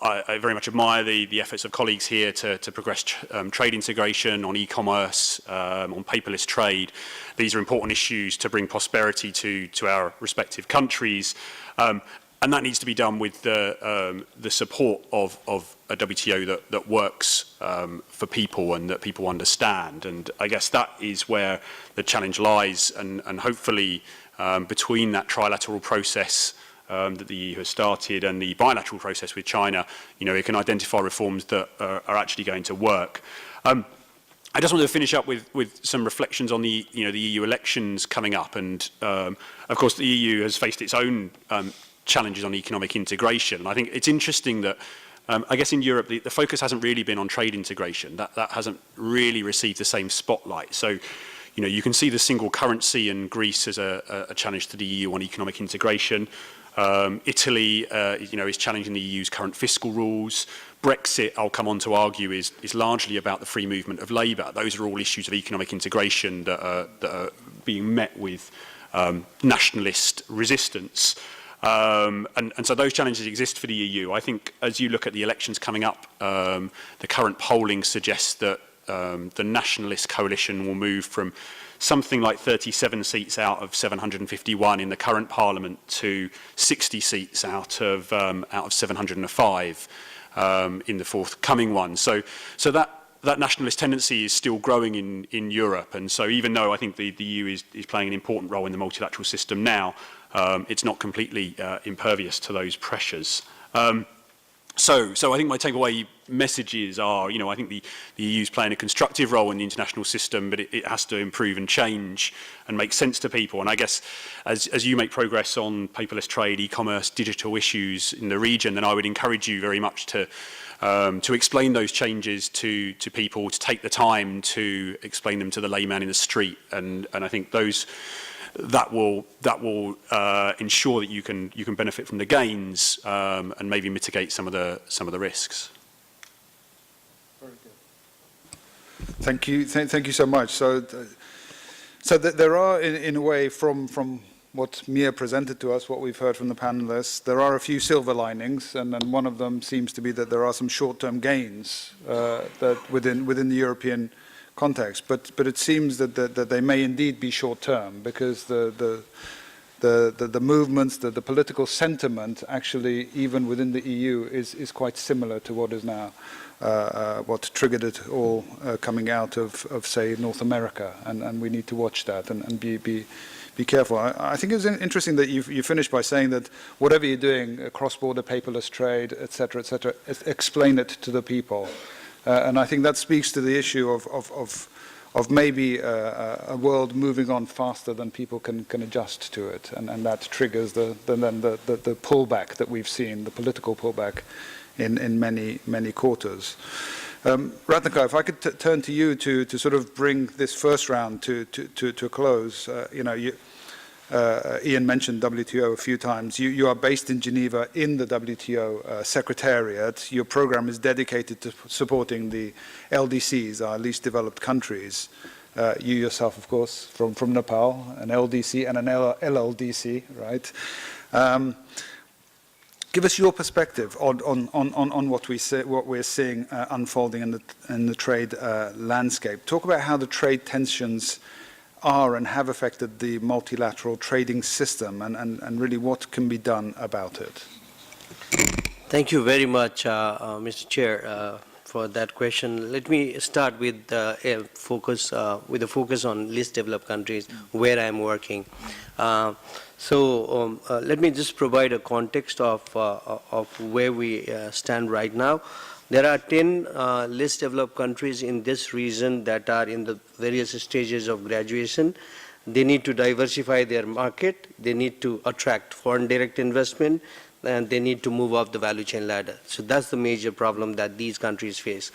I very much admire the efforts of colleagues here to progress trade integration on e-commerce, on paperless trade. These are important issues to bring prosperity to our respective countries. And that needs to be done with the support of a WTO that works for people and that people understand. And I guess that is where the challenge lies. And hopefully between that trilateral process that the EU has started and the bilateral process with China, it can identify reforms that are actually going to work. I just wanted to finish up with some reflections on the EU elections coming up. And of course, the EU has faced its own challenges on economic integration. And I think it's interesting that I guess in Europe, the focus hasn't really been on trade integration. That hasn't really received the same spotlight. So, you can see the single currency in Greece as a challenge to the EU on economic integration. Italy, is challenging the EU's current fiscal rules. Brexit, I'll come on to argue, is largely about the free movement of labour. Those are all issues of economic integration that are being met with nationalist resistance. And so those challenges exist for the EU. I think as you look at the elections coming up, the current polling suggests that the nationalist coalition will move from something like 37 seats out of 751 in the current parliament to 60 seats out of 705 in the forthcoming one. So that nationalist tendency is still growing in Europe. And so even though I think the EU is playing an important role in the multilateral system now, it's not completely impervious to those pressures. So I think my takeaway messages are, I think the EU is playing a constructive role in the international system, but it has to improve and change and make sense to people. And I guess as you make progress on paperless trade, e-commerce, digital issues in the region, then I would encourage you very much to explain those changes to people, to take the time to explain them to the layman in the street. And I think that will ensure that you can benefit from the gains and maybe mitigate some of the risks. Very good. Thank you so much. So there are, in a way, from what Mia presented to us, what we've heard from the panelists, there are a few silver linings, and one of them seems to be that there are some short-term gains that within the European context, but it seems that they may indeed be short-term, because the movements, the political sentiment, actually, even within the EU, is quite similar to what is now what triggered it all coming out of say North America, and we need to watch that and be careful. I think it's interesting that you finished by saying that whatever you're doing, cross-border paperless trade, etc., explain it to the people. And I think that speaks to the issue of maybe a world moving on faster than people can adjust to it, and that triggers the pullback that we've seen, the political pullback in many quarters. Ratnakar, if I could turn to you to sort of bring this first round to a close. Ian mentioned WTO a few times. You are based in Geneva in the WTO Secretariat. Your program is dedicated to supporting the LDCs, our least developed countries. You yourself, of course, from Nepal, an LDC and an LLDC, right? Give us your perspective on what we're seeing unfolding in the trade landscape. Talk about how the trade tensions are and have affected the multilateral trading system, and really what can be done about it. Thank you very much, Mr. Chair, for that question. Let me start with a focus on least developed countries, where I'm working. Let me just provide a context of where we stand right now. There are 10 least developed countries in this region that are in the various stages of graduation. They need to diversify their market, they need to attract foreign direct investment, and they need to move up the value chain ladder. So that's the major problem that these countries face.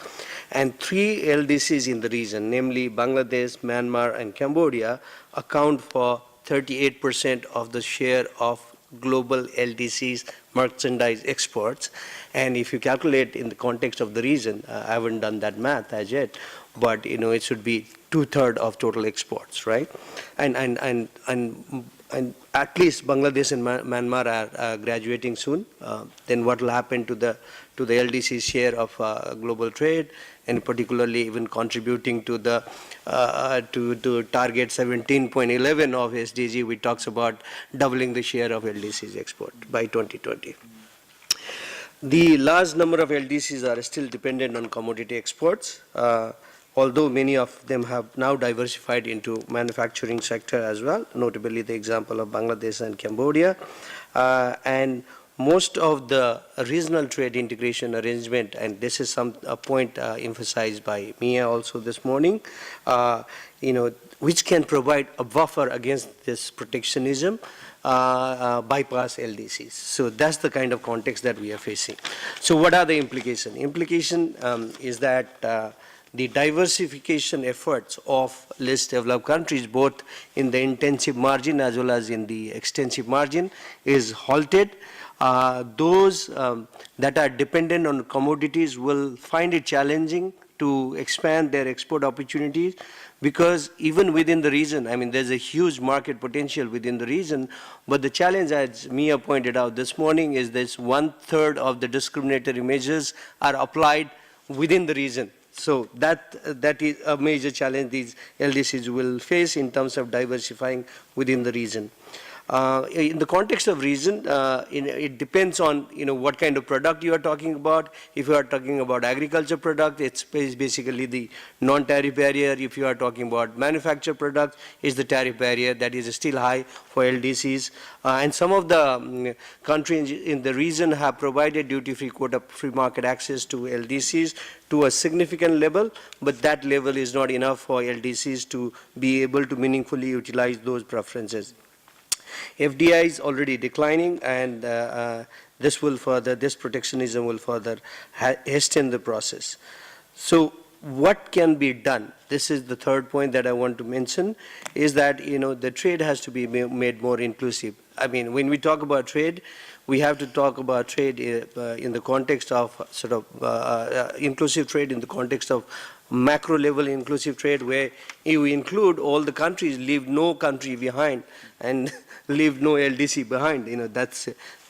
And 3 LDCs in the region, namely Bangladesh, Myanmar, and Cambodia, account for 38% of the share of global LDCs merchandise exports. And if you calculate in the context of the region, I haven't done that math as yet, but it should be 2/3 of total exports, right? And at least Bangladesh and Myanmar are graduating soon. Then what will happen to the LDC share of global trade, and particularly even contributing to the to target 17.11 of SDG, which talks about doubling the share of LDCs export by 2020. The large number of LDCs are still dependent on commodity exports, although many of them have now diversified into manufacturing sector as well, notably the example of Bangladesh and Cambodia. And most of the regional trade integration arrangement, and this is a point emphasized by Mia also this morning, which can provide a buffer against this protectionism, bypass LDCs. So that's the kind of context that we are facing. So what are the implications? Implication is that the diversification efforts of less developed countries, both in the intensive margin as well as in the extensive margin, is halted. Those that are dependent on commodities will find it challenging to expand their export opportunities, because even within the region, I mean, there's a huge market potential within the region, but the challenge, as Mia pointed out this morning, is this 1/3 of the discriminatory measures are applied within the region. So that is a major challenge these LDCs will face in terms of diversifying within the region. In the context of region, it depends on what kind of product you are talking about. If you are talking about agriculture product, it's basically the non-tariff barrier. If you are talking about manufactured product, it's the tariff barrier that is still high for LDCs. And some of the countries in the region have provided duty-free, quota-free market access to LDCs to a significant level, but that level is not enough for LDCs to be able to meaningfully utilize those preferences. FDI is already declining, and this protectionism will further hasten the process. So what can be done? This is the third point that I want to mention, is that the trade has to be made more inclusive. I mean, when we talk about trade, we have to talk about trade in the context of sort of inclusive trade, in the context of macro level inclusive trade, where you include all the countries, leave no country behind, and leave no LDC behind.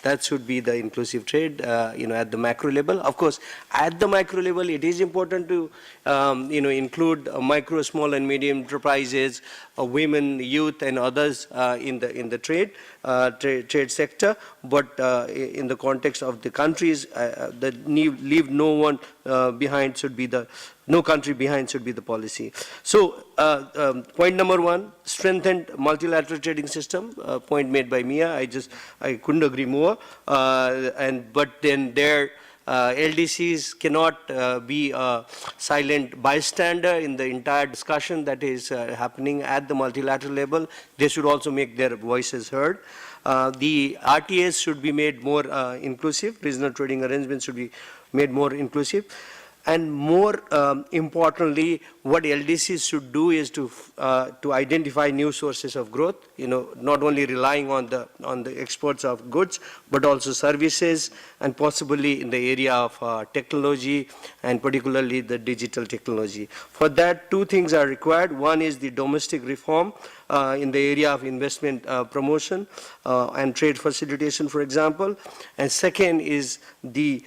That should be the inclusive trade, at the macro level. Of course, at the micro level, it is important to, include micro, small, and medium enterprises, women, youth, and others in the trade sector. But in the context of the countries, leave no one behind should be no country behind should be the policy. So point number one, strengthened multilateral trading system, point made by Mia. I couldn't agree more. But then their LDCs cannot be a silent bystander in the entire discussion that is happening at the multilateral level. They should also make their voices heard. The RTAs should be made more inclusive. Regional trading arrangements should be made more inclusive. And more importantly, what LDCs should do is to identify new sources of growth. Not only relying on the exports of goods, but also services, and possibly in the area of technology, and particularly the digital technology. For that, two things are required. One is the domestic reform in the area of investment promotion and trade facilitation, for example. And second is the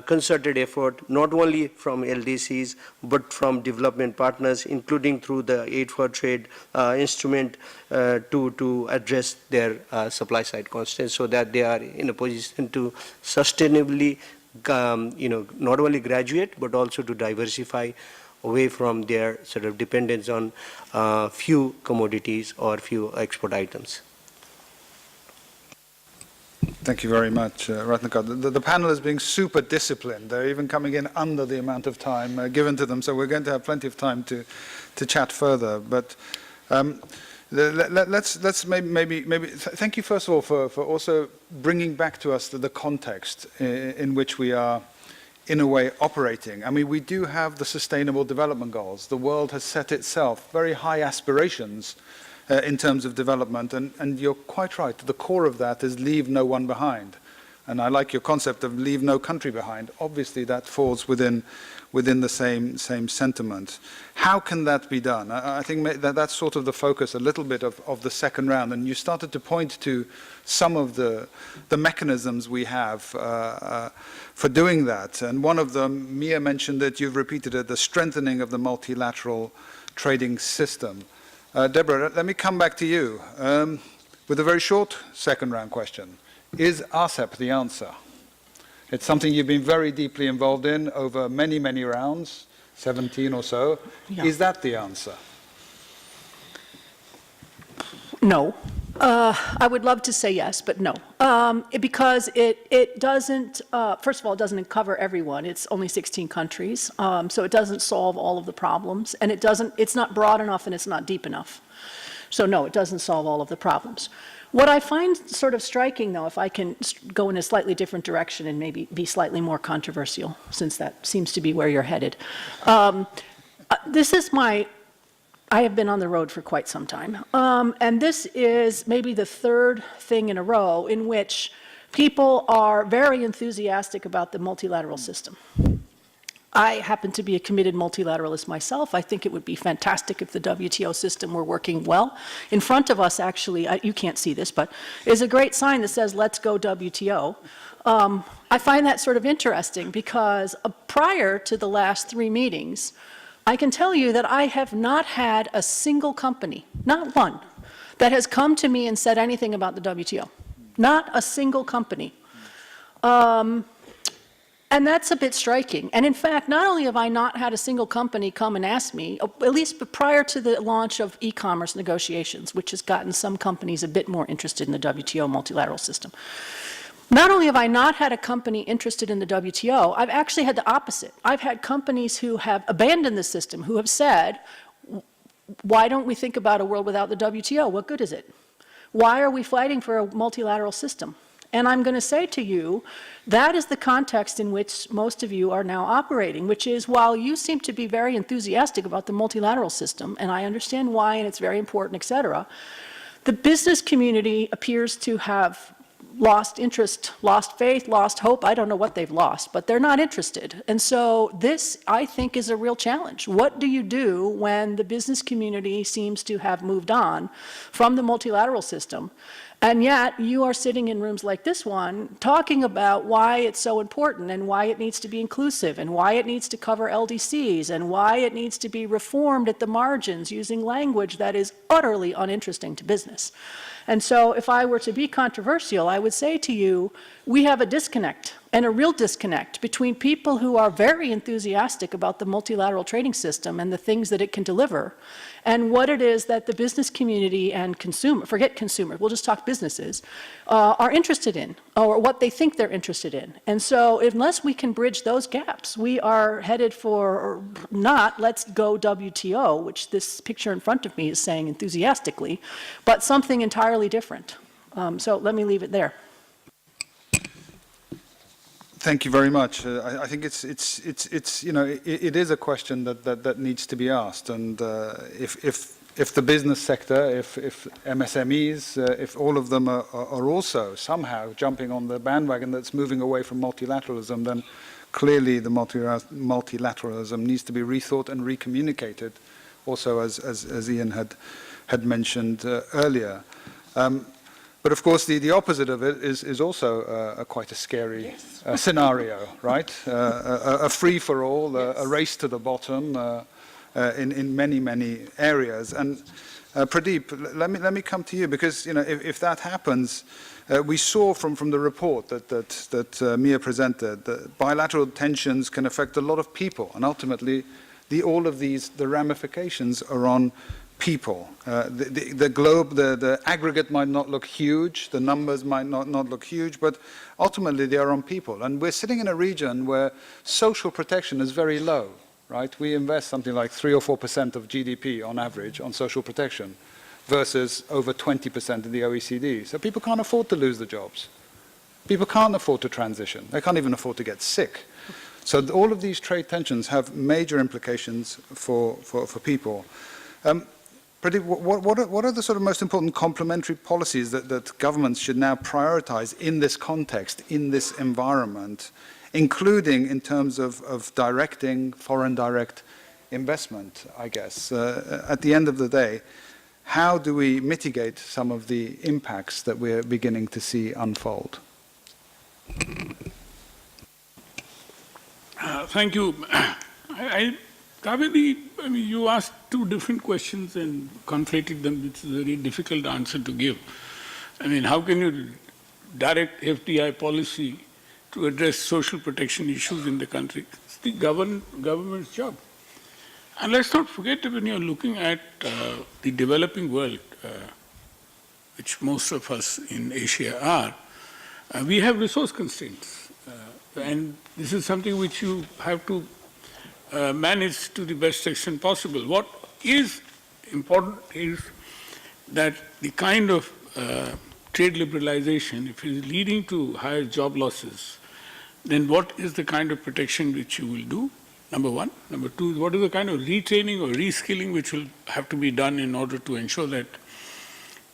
concerted effort, not only from LDCs, but from development partners, including through the Aid for Trade instrument, to address their supply side constraints, so that they are in a position to sustainably, not only graduate, but also to diversify away from their sort of dependence on few commodities or few export items. Thank you very much, Ratnakar. The panel is being super disciplined. They're even coming in under the amount of time given to them, so we're going to have plenty of time to chat further. But let's maybe thank you first of all for also bringing back to us the context in which we are, in a way, operating. I mean, we do have the Sustainable Development Goals. The world has set itself very high aspirations in terms of development, and you're quite right. The core of that is leave no one behind. And I like your concept of leave no country behind. Obviously, that falls within the same sentiment. How can that be done? I think that's sort of the focus a little bit of the second round. And you started to point to some of the mechanisms we have for doing that. And one of them, Mia mentioned it, you've repeated it, the strengthening of the multilateral trading system. Deborah, let me come back to you with a very short second round question. Is RCEP the answer? It's something you've been very deeply involved in over many, many rounds, 17 or so. Yeah. Is that the answer? No. I would love to say yes, but no. Because it doesn't, first of all, it doesn't cover everyone. It's only 16 countries, so it doesn't solve all of the problems, and it's not broad enough and it's not deep enough. So no, it doesn't solve all of the problems. What I find sort of striking, though, if I can go in a slightly different direction and maybe be slightly more controversial, since that seems to be where you're headed, This is I have been on the road for quite some time, and this is maybe the third thing in a row in which people are very enthusiastic about the multilateral system. I happen to be a committed multilateralist myself. I think it would be fantastic if the WTO system were working well. In front of us, actually, you can't see this, but is a great sign that says, "Let's go WTO." I find that sort of interesting because prior to the last 3 meetings, I can tell you that I have not had a single company, not one, that has come to me and said anything about the WTO. Not a single company. And that's a bit striking. And in fact, not only have I not had a single company come and ask me, at least prior to the launch of e-commerce negotiations, which has gotten some companies a bit more interested in the WTO multilateral system. Not only have I not had a company interested in the WTO, I've actually had the opposite. I've had companies who have abandoned the system, who have said, why don't we think about a world without the WTO? What good is it? Why are we fighting for a multilateral system? And I'm going to say to you, that is the context in which most of you are now operating, which is while you seem to be very enthusiastic about the multilateral system, and I understand why, and it's very important, et cetera, the business community appears to have lost interest, lost faith, lost hope. I don't know what they've lost, but they're not interested. And so this, I think, is a real challenge. What do you do when the business community seems to have moved on from the multilateral system? And yet, you are sitting in rooms like this one talking about why it's so important and why it needs to be inclusive and why it needs to cover LDCs and why it needs to be reformed at the margins using language that is utterly uninteresting to business. And so if I were to be controversial, I would say to you, we have a disconnect, and a real disconnect, between people who are very enthusiastic about the multilateral trading system and the things that it can deliver, and what it is that the business community and forget consumers, we'll just talk businesses, are interested in, or what they think they're interested in. And so unless we can bridge those gaps, we are headed for not let's go WTO, which this picture in front of me is saying enthusiastically, but something entirely different. So let me leave it there. Thank you very much. I think it's you know, it is a question that needs to be asked, and if the business sector, if MSMEs, if all of them are also somehow jumping on the bandwagon that's moving away from multilateralism, then clearly the multilateralism needs to be rethought and recommunicated, also as Ian had mentioned earlier. But of course, the opposite of it is also quite a scary scenario, right? A free-for-all, a race to the bottom in many areas. And Pradeep, let me come to you, because you know if that happens, we saw from the report that Mia presented that bilateral tensions can affect a lot of people, and ultimately, all of the ramifications are on people. The globe, the aggregate might not look huge, the numbers might not look huge, but ultimately they are on people. And we're sitting in a region where social protection is very low, right? We invest something like 3 or 4% of GDP on average on social protection versus over 20% in the OECD. So people can't afford to lose the jobs. People can't afford to transition. They can't even afford to get sick. So all of these trade tensions have major implications for people. Pradeep, what are the sort of most important complementary policies that governments should now prioritize in this context, in this environment, including in terms of directing foreign direct investment, I guess? At the end of the day, how do we mitigate some of the impacts that we're beginning to see unfold? Thank you. Kaveri, I mean, you asked 2 different questions and conflated them. It's a very difficult answer to give. I mean, how can you direct FDI policy to address social protection issues in the country? It's the government's job. And let's not forget that when you're looking at the developing world, which most of us in Asia are, we have resource constraints. And this is something which you have to manage to the best extent possible. What is important is that the kind of trade liberalization, if it is leading to higher job losses, then what is the kind of protection which you will do? number one. Number two is what is the kind of retraining or reskilling which will have to be done in order to ensure that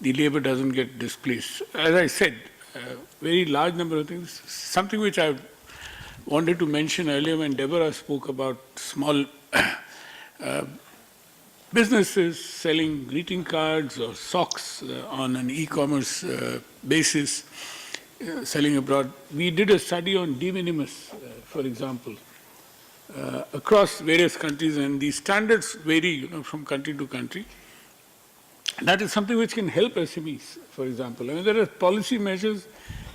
the labor doesn't get displaced. As I said, a very large number of things. Something which I wanted to mention earlier when Deborah spoke about small businesses selling greeting cards or socks on an e-commerce basis, selling abroad. We did a study on de minimis, for example, across various countries, and the standards vary from country to country. That is something which can help SMEs, for example. I mean, there are policy measures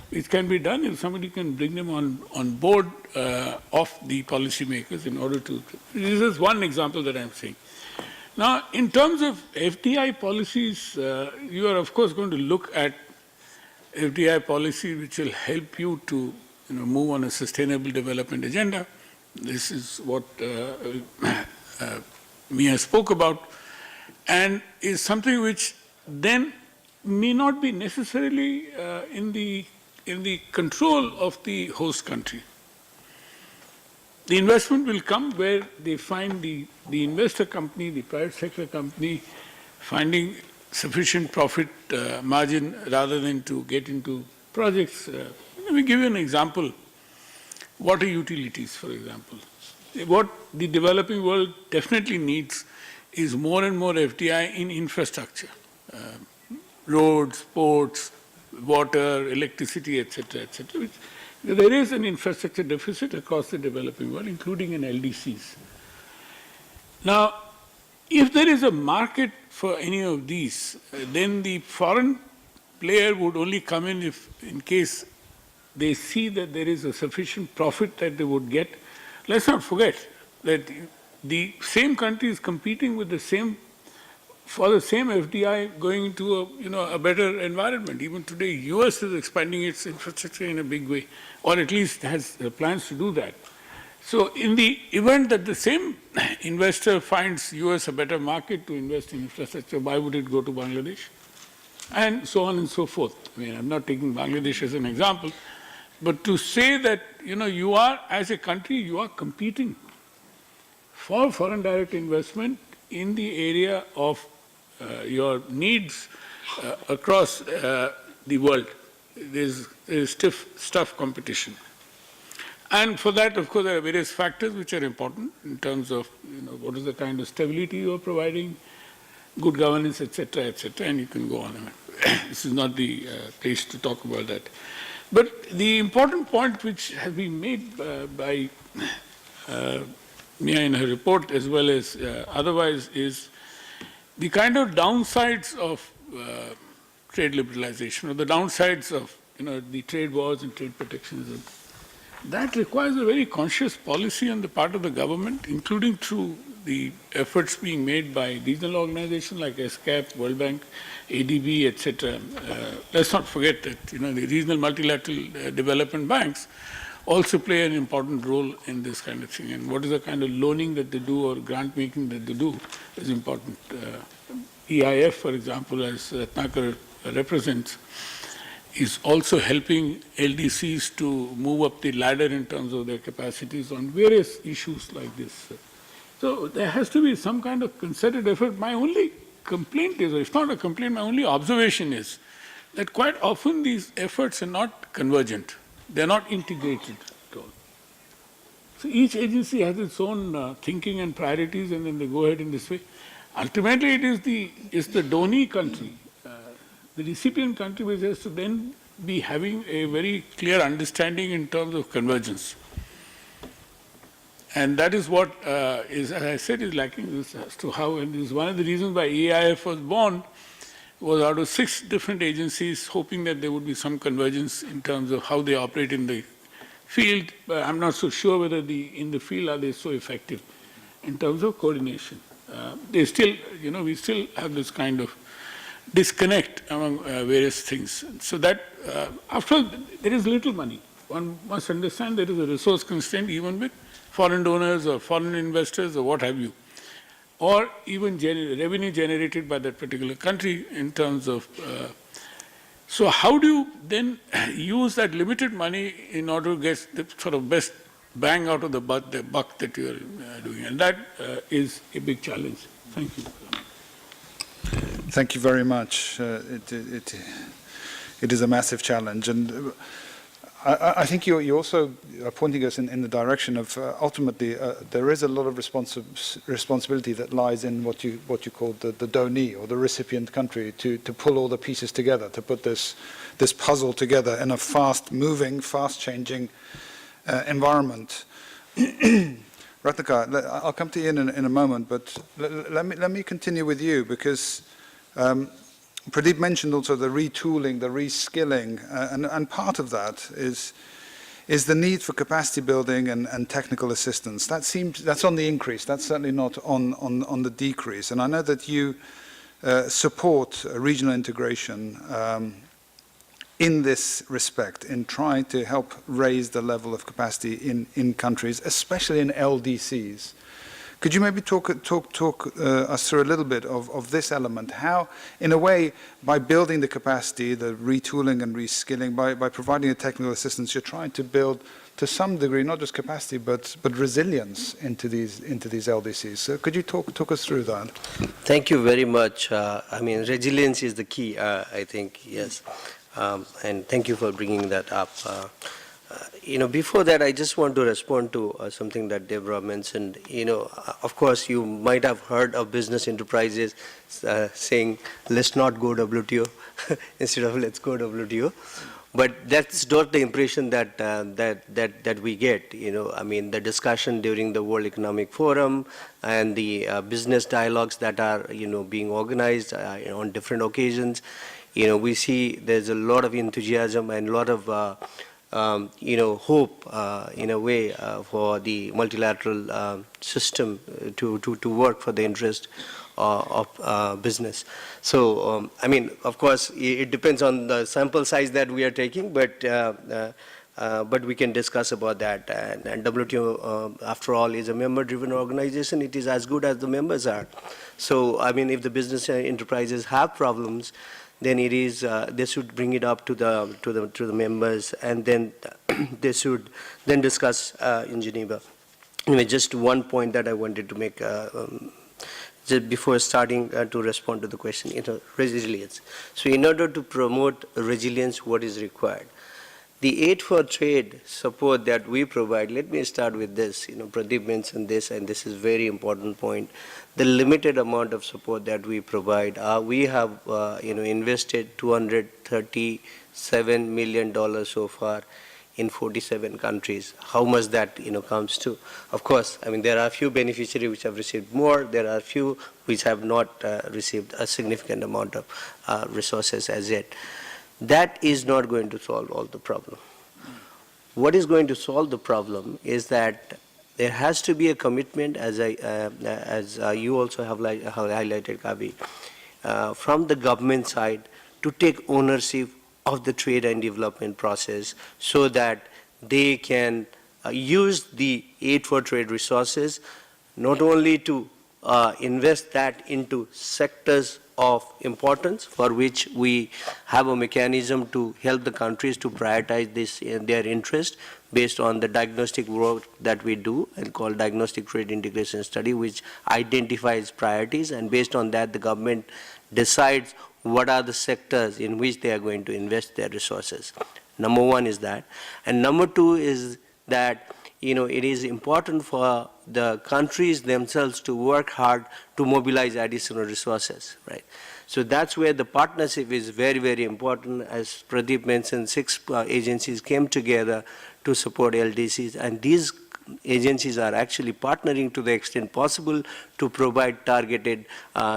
which can be done if somebody can bring them on board of the policymakers in order to. This is one example that I'm saying. Now, in terms of FDI policies, you are of course going to look at FDI policy which will help you to move on a sustainable development agenda. This is what Mia spoke about, and is something which then may not be necessarily in the control of the host country. The investment will come where they find the investor company, the private sector company, finding sufficient profit margin rather than to get into projects. Let me give you an example. Water utilities, for example. What the developing world definitely needs is more and more FDI in infrastructure. Roads, ports, water, electricity, etc., etc. There is an infrastructure deficit across the developing world, including in LDCs. Now, if there is a market for any of these, then the foreign player would only come in if, in case they see that there is a sufficient profit that they would get. Let's not forget that the same country is competing with the same, for the same FDI going into a better environment. Even today, US is expanding its infrastructure in a big way, or at least has plans to do that. So in the event that the same investor finds US a better market to invest in infrastructure, why would it go to Bangladesh? And so on and so forth. I mean, I'm not taking Bangladesh as an example, but to say that, you are, as a country, you are competing for foreign direct investment in the area of your needs across the world. There's tough competition. And for that, of course, there are various factors which are important in terms of, what is the kind of stability you are providing, good governance, etc., and you can go on. This is not the place to talk about that. But the important point which has been made by Mia in her report, as well as otherwise, is the kind of downsides of trade liberalization, or the downsides of the trade wars and trade protectionism. That requires a very conscious policy on the part of the government, including through the efforts being made by regional organizations like ESCAP, World Bank, ADB, etc. Let's not forget that the regional multilateral development banks also play an important role in this kind of thing. And what is the kind of loaning that they do or grant making that they do is important. EIF, for example, as Ratnakar represents, is also helping LDCs to move up the ladder in terms of their capacities on various issues like this. So there has to be some kind of concerted effort. My only complaint is, or if not a complaint, my only observation is that quite often these efforts are not convergent. They're not integrated at all. So each agency has its own thinking and priorities, and then they go ahead in this way. Ultimately, it is the donee country, the recipient country, which has to then be having a very clear understanding in terms of convergence. And that is what is, as I said, is lacking as to how, and this is one of the reasons why EIF was born, was out of 6 different agencies, hoping that there would be some convergence in terms of how they operate in the field. But I'm not so sure whether in the field are they so effective in terms of coordination. They still, we still have this kind of disconnect among various things. So that, after all, there is little money. One must understand there is a resource constraint even with foreign donors or foreign investors or what have you, or even revenue generated by that particular country in terms of. So how do you then use that limited money in order to get the sort of best bang out of the buck that you are doing. And that is a big challenge. Thank you. Thank you very much. It is a massive challenge. And I think you also are pointing us in the direction of ultimately there is a lot of responsibility that lies in what you call the donee or the recipient country to pull all the pieces together, to put this puzzle together in a fast-moving, fast-changing environment. Ratnakar, I'll come to you in a moment, but let me continue with you because Pradeep mentioned also the retooling, the reskilling, and part of that is the need for capacity building and technical assistance. That's on the increase. That's certainly not on the decrease. And I know that you support regional integration in this respect, in trying to help raise the level of capacity in countries, especially in LDCs. Could you maybe talk us through a little bit of this element? How, in a way, by building the capacity, the retooling and reskilling, by providing a technical assistance, you're trying to build, to some degree, not just capacity, but resilience into these LDCs. So could you talk us through that? Thank you very much. I mean, resilience is the key, I think, yes. And thank you for bringing that up. Before that, I just want to respond to something that Deborah mentioned. Of course, you might have heard of business enterprises saying, let's not go WTO instead of let's go WTO. But that's not the impression that we get. I mean, the discussion during the World Economic Forum and the business dialogues that are, being organized on different occasions, we see there's a lot of enthusiasm and a lot of hope in a way for the multilateral system to work for the interest of business. So, I mean, of course, it depends on the sample size that we are taking, but we can discuss about that. And WTO, after all, is a member-driven organization. It is as good as the members are. So, I mean, if the business enterprises have problems, then it is they should bring it up to the members, and then they should then discuss in Geneva. Anyway, just one point that I wanted to make just before starting to respond to the question, resilience. So, in order to promote resilience, what is required? The aid for trade support that we provide. Let me start with this. Pradeep mentioned this, and this is a very important point. The limited amount of support that we provide, we have invested $237 million so far in 47 countries. How much that comes to? Of course, I mean there are a few beneficiaries which have received more. There are a few which have not received a significant amount of resources as yet. That is not going to solve all the problem. What is going to solve the problem is that there has to be a commitment, as you also have highlighted, Kavi, from the government side to take ownership of the trade and development process so that they can use the aid for trade resources not only to invest that into sectors of importance for which we have a mechanism to help the countries to prioritize this their interest based on the diagnostic work that we do and called diagnostic trade integration study, which identifies priorities, and based on that the government decides what are the sectors in which they are going to invest their resources. Number one is that. And number two is that it is important for the countries themselves to work hard to mobilize additional resources, right? So that's where the partnership is very, very important. As Pradeep mentioned, 6 agencies came together to support LDCs, and these agencies are actually partnering to the extent possible to provide targeted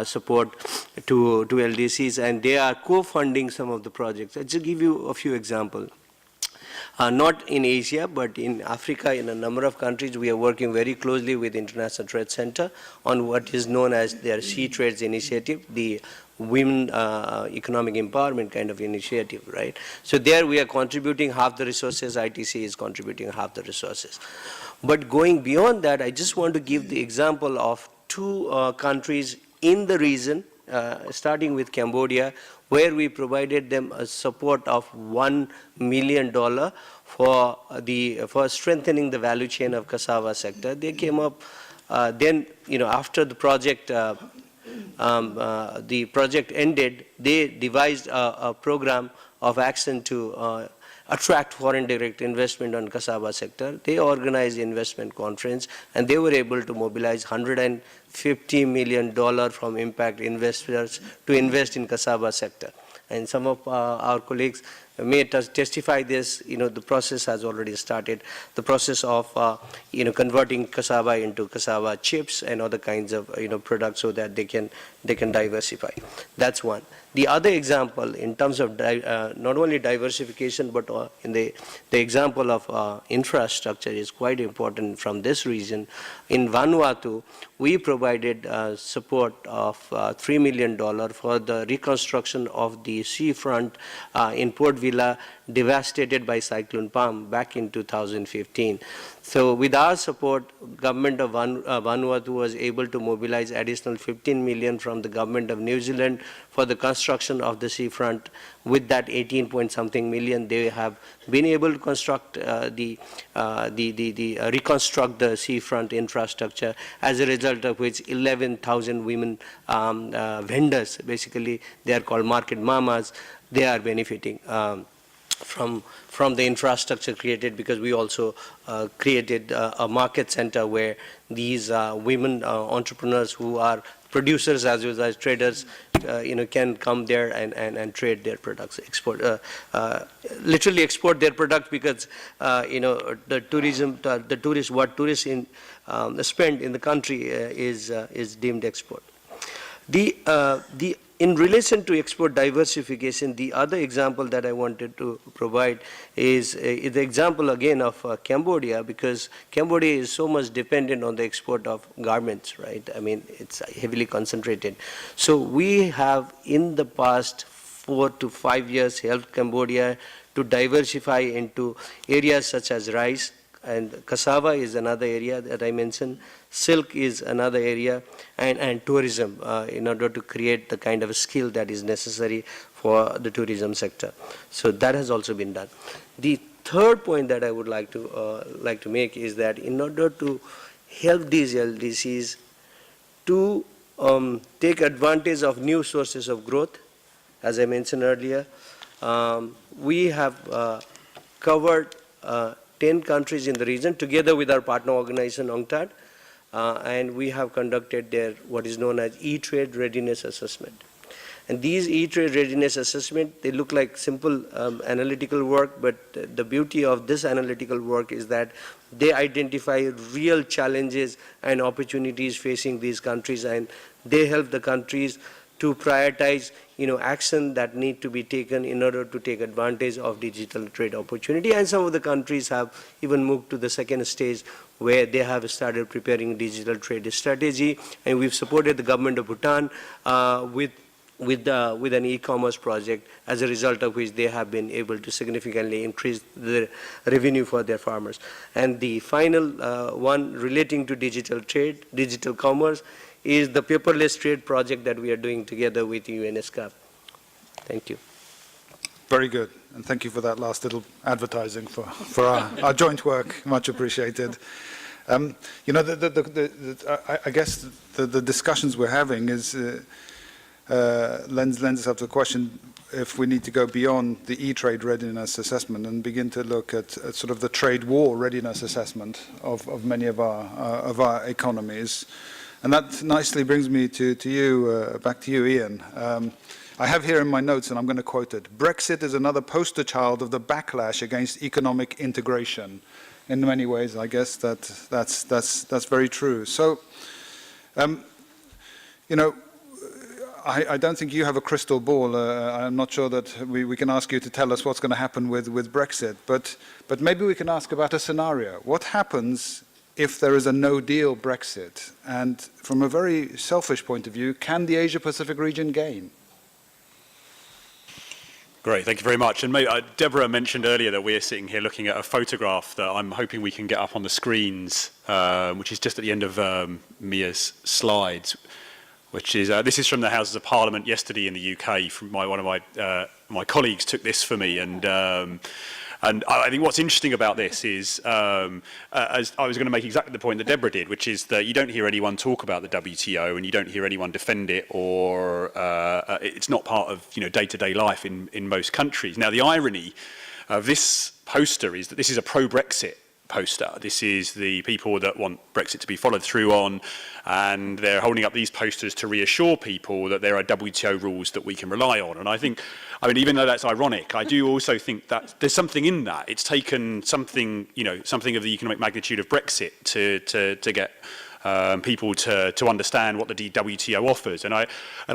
support to LDCs, and they are co-funding some of the projects. I'll just give you a few examples. Not in Asia, but in Africa, in a number of countries, we are working very closely with International Trade Center on what is known as their Sea Trades Initiative, the women economic empowerment kind of initiative, right? So there we are contributing half the resources, ITC is contributing half the resources. But going beyond that, I just want to give the example of 2 countries in the region starting with Cambodia, where we provided them a support of $1 million for strengthening the value chain of cassava sector. They came up then, after the project ended, they devised a program of action to attract foreign direct investment on cassava sector. They organized investment conference, and they were able to mobilize $150 million from impact investors to invest in cassava sector. And some of our colleagues may testify this, the process has already started, the process of, converting cassava into cassava chips and other kinds of, products so that they can diversify. That's one. The other example in terms of not only diversification, but in the example of infrastructure is quite important from this region. In Vanuatu, we provided support of $3 million for the reconstruction of the seafront in Port Vila, devastated by Cyclone Palm back in 2015. So with our support, government of Vanuatu was able to mobilize additional 15 million from the government of New Zealand for the construction of the seafront. With that 18 point something million, they have been able to construct reconstruct the seafront infrastructure, as a result of which 11,000 women vendors, basically they are called market mamas, they are benefiting from the infrastructure created, because we also created a market center where these women entrepreneurs who are producers as well as traders, can come there and trade their products, literally export their product, because the tourism, what tourists spend in the country is deemed export. In relation to export diversification, the other example that I wanted to provide is the example again of Cambodia, because Cambodia is so much dependent on the export of garments, right? I mean, it's heavily concentrated. So we have in the past 4 to 5 years helped Cambodia to diversify into areas such as rice, and cassava is another area that I mentioned, silk is another area, and tourism, in order to create the kind of skill that is necessary for the tourism sector. So that has also been done. The third point that I would like to make is that in order to help these LDCs to take advantage of new sources of growth, as I mentioned earlier, we have covered 10 countries in the region together with our partner organization UNCTAD, and we have conducted their what is known as e-trade readiness assessment. And these e-trade readiness assessment, they look like simple analytical work, but the beauty of this analytical work is that they identify real challenges and opportunities facing these countries, and they help the countries to prioritize action that need to be taken in order to take advantage of digital trade opportunity. And some of the countries have even moved to the second stage where they have started preparing digital trade strategy, and we've supported the government of Bhutan with an e-commerce project, as a result of which they have been able to significantly increase the revenue for their farmers. And the final one relating to digital trade, digital commerce, is the paperless trade project that we are doing together with ESCAP. Thank you. Very good, and thank you for that last little advertising for our joint work. Much appreciated. I guess the discussions we're having is lends itself to the question if we need to go beyond the e-trade readiness assessment and begin to look at sort of the trade war readiness assessment of many of our economies. And that nicely brings me to you, back to you, Ian. I have here in my notes, and I'm going to quote it, "Brexit is another poster child of the backlash against economic integration." In many ways, I guess that's very true. So, I don't think you have a crystal ball. I'm not sure that we can ask you to tell us what's going to happen with Brexit, but maybe we can ask about a scenario. What happens if there is a no-deal Brexit? And from a very selfish point of view, can the Asia-Pacific region gain? Great, thank you very much. And Deborah mentioned earlier that we're sitting here looking at a photograph that I'm hoping we can get up on the screens, which is just at the end of Mia's slides. which is this is from the Houses of Parliament yesterday in the UK. From one of my colleagues took this for me, and I think what's interesting about this is, as I was going to make exactly the point that Deborah did, which is that you don't hear anyone talk about the WTO, and you don't hear anyone defend it, or it's not part of day-to-day life in most countries. Now, the irony of this poster is that this is a pro-Brexit poster. This is the people that want Brexit to be followed through on, and they're holding up these posters to reassure people that there are WTO rules that we can rely on. And I think, even though that's ironic, I do also think that there's something in that. It's taken something, something of the economic magnitude of Brexit to get people to understand what the WTO offers, and I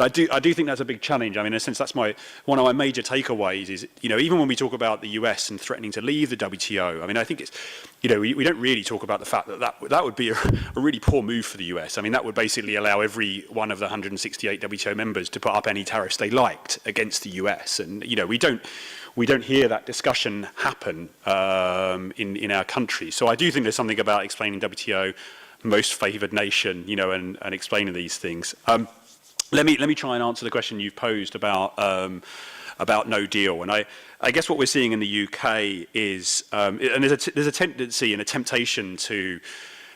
do think that's a big challenge. In a sense, that's one of my major takeaways is even when we talk about the US and threatening to leave the WTO, I think it's we don't really talk about the fact that would be a really poor move for the US. That would basically allow every one of the 168 WTO members to put up any tariffs they liked against the US, and we don't hear that discussion happen in our country. So I do think there's something about explaining WTO most favoured nation, and explaining these things. Let me try and answer the question you've posed about no deal. And I guess what we're seeing in the UK is, and there's a tendency and a temptation to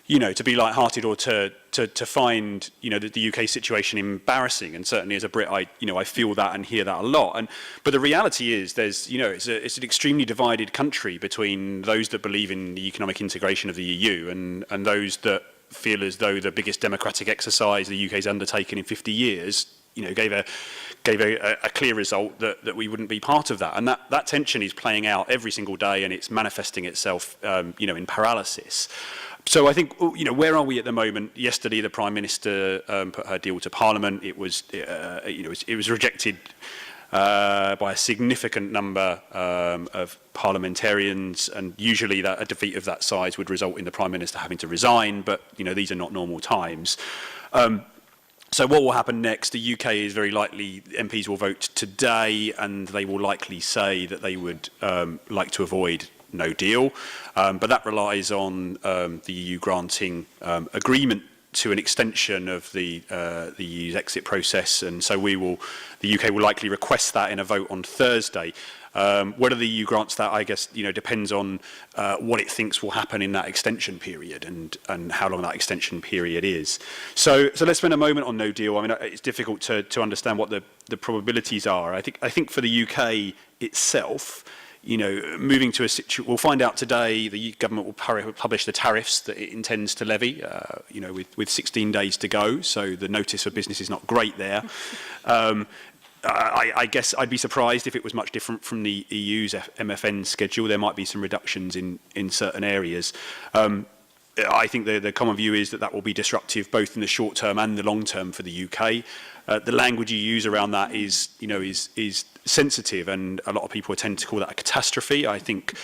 be light-hearted or to find the UK situation embarrassing. And certainly as a Brit, I feel that and hear that a lot. But the reality is, there's it's an extremely divided country between those that believe in the economic integration of the EU and those that feel as though the biggest democratic exercise the UK's undertaken in 50 years, gave a clear result that we wouldn't be part of that. And that tension is playing out every single day, and it's manifesting itself, in paralysis. So I think, where are we at the moment? Yesterday, the Prime Minister put her deal to Parliament. It was rejected by a significant number of parliamentarians, and usually a defeat of that size would result in the Prime Minister having to resign, but these are not normal times. So what will happen next? The UK is very likely, MPs will vote today, and they will likely say that they would like to avoid no deal, but that relies on the EU granting agreement to an extension of the EU's exit process, and so the UK will likely request that in a vote on Thursday. Whether the EU grants that, I guess, depends on what it thinks will happen in that extension period and how long that extension period is. So let's spend a moment on no deal. It's difficult to understand what the probabilities are. I think for the UK itself, moving to a situation, we'll find out today. The government will publish the tariffs that it intends to levy, with 16 days to go. So the notice for business is not great there. I guess I'd be surprised if it was much different from the EU's MFN schedule. There might be some reductions in certain areas. I think the common view is that will be disruptive both in the short term and the long term for the UK. The language you use around that is sensitive, and a lot of people tend to call that a catastrophe. I think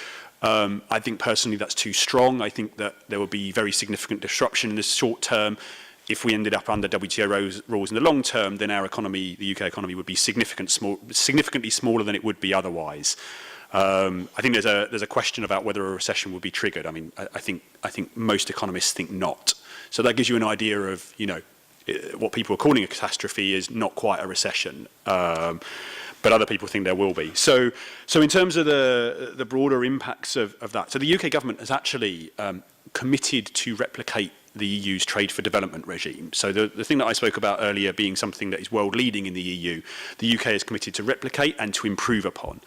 personally that's too strong. I think that there will be very significant disruption in the short term. If we ended up under WTO rules in the long term, then our economy, the UK economy, would be significantly smaller than it would be otherwise. I think there's a question about whether a recession would be triggered. I think most economists think not. So that gives you an idea of what people are calling a catastrophe is not quite a recession. But other people think there will be. So in terms of the broader impacts of that, so the UK government has actually committed to replicate the EU's trade for development regime. So the thing that I spoke about earlier being something that is world leading in the EU, the UK is committed to replicate and to improve upon.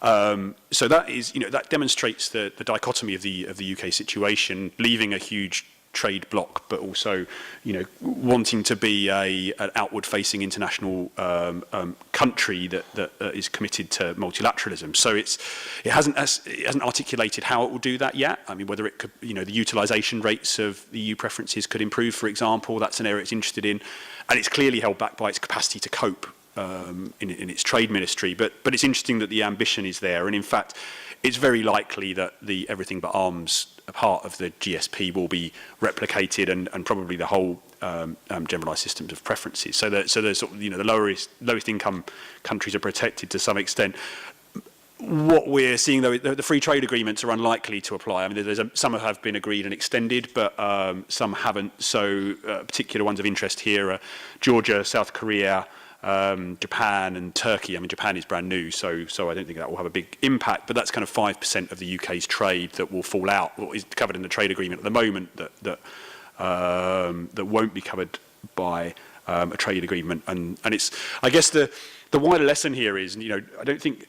So that is, that demonstrates the dichotomy of the UK situation, leaving a huge trade bloc, but also, wanting to be an outward-facing international country that is committed to multilateralism. So it hasn't articulated how it will do that yet. Whether it could, the utilisation rates of the EU preferences could improve, for example. That's an area it's interested in, and it's clearly held back by its capacity to cope in its trade ministry. But it's interesting that the ambition is there, and in fact, it's very likely that the everything but arms part of the GSP will be replicated, and probably the whole generalised systems of preferences. So there's sort of, the lowest income countries are protected to some extent. what we're seeing, though, the free trade agreements are unlikely to apply. I mean, some have been agreed and extended, but some haven't. So particular ones of interest here are Georgia, South Korea, Japan and Turkey. I mean, Japan is brand new, so I don't think that will have a big impact, but that's kind of 5% of the UK's trade that will fall out, or is covered in the trade agreement at the moment, that won't be covered by a trade agreement. And it's, I guess the wider lesson here is, you know, I don't think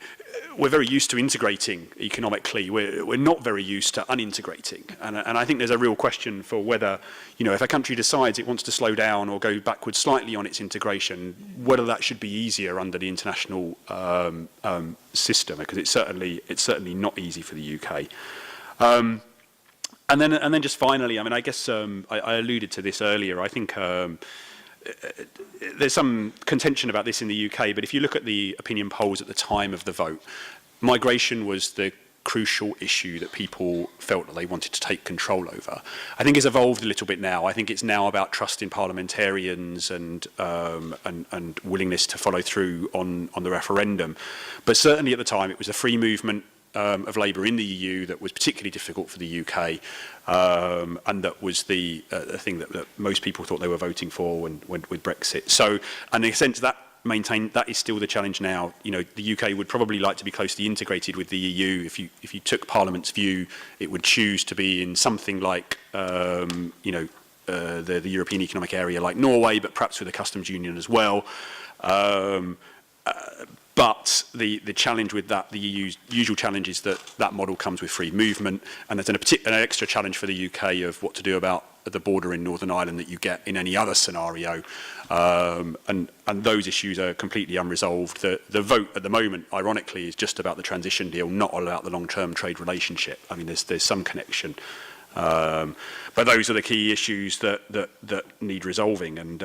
we're very used to integrating economically. We're not very used to unintegrating. And I think there's a real question for whether, you know, if a country decides it wants to slow down or go backwards slightly on its integration, whether that should be easier under the international system, because it's certainly not easy for the UK. And then just finally, I mean, I guess I alluded to this earlier. I think there's some contention about this in the UK, but if you look at the opinion polls at the time of the vote, migration was the crucial issue that people felt that they wanted to take control over. I think it's evolved a little bit now. I think it's now about trust in parliamentarians and willingness to follow through on the referendum. But certainly at the time, it was a free movement of Labour in the EU that was particularly difficult for the UK, and that was the thing that most people thought they were voting for with Brexit. So, and in a sense, that is still the challenge now. You know, the UK would probably like to be closely integrated with the EU. If you took Parliament's view, it would choose to be in something like you know, the European Economic Area, like Norway, but perhaps with a customs union as well. But the challenge with that, the EU's usual challenge, is that model comes with free movement, and there's an extra challenge for the UK of what to do about the border in Northern Ireland that you get in any other scenario, and those issues are completely unresolved. The vote at the moment, ironically, is just about the transition deal, not about the long-term trade relationship. I mean, there's some connection, but those are the key issues that need resolving, and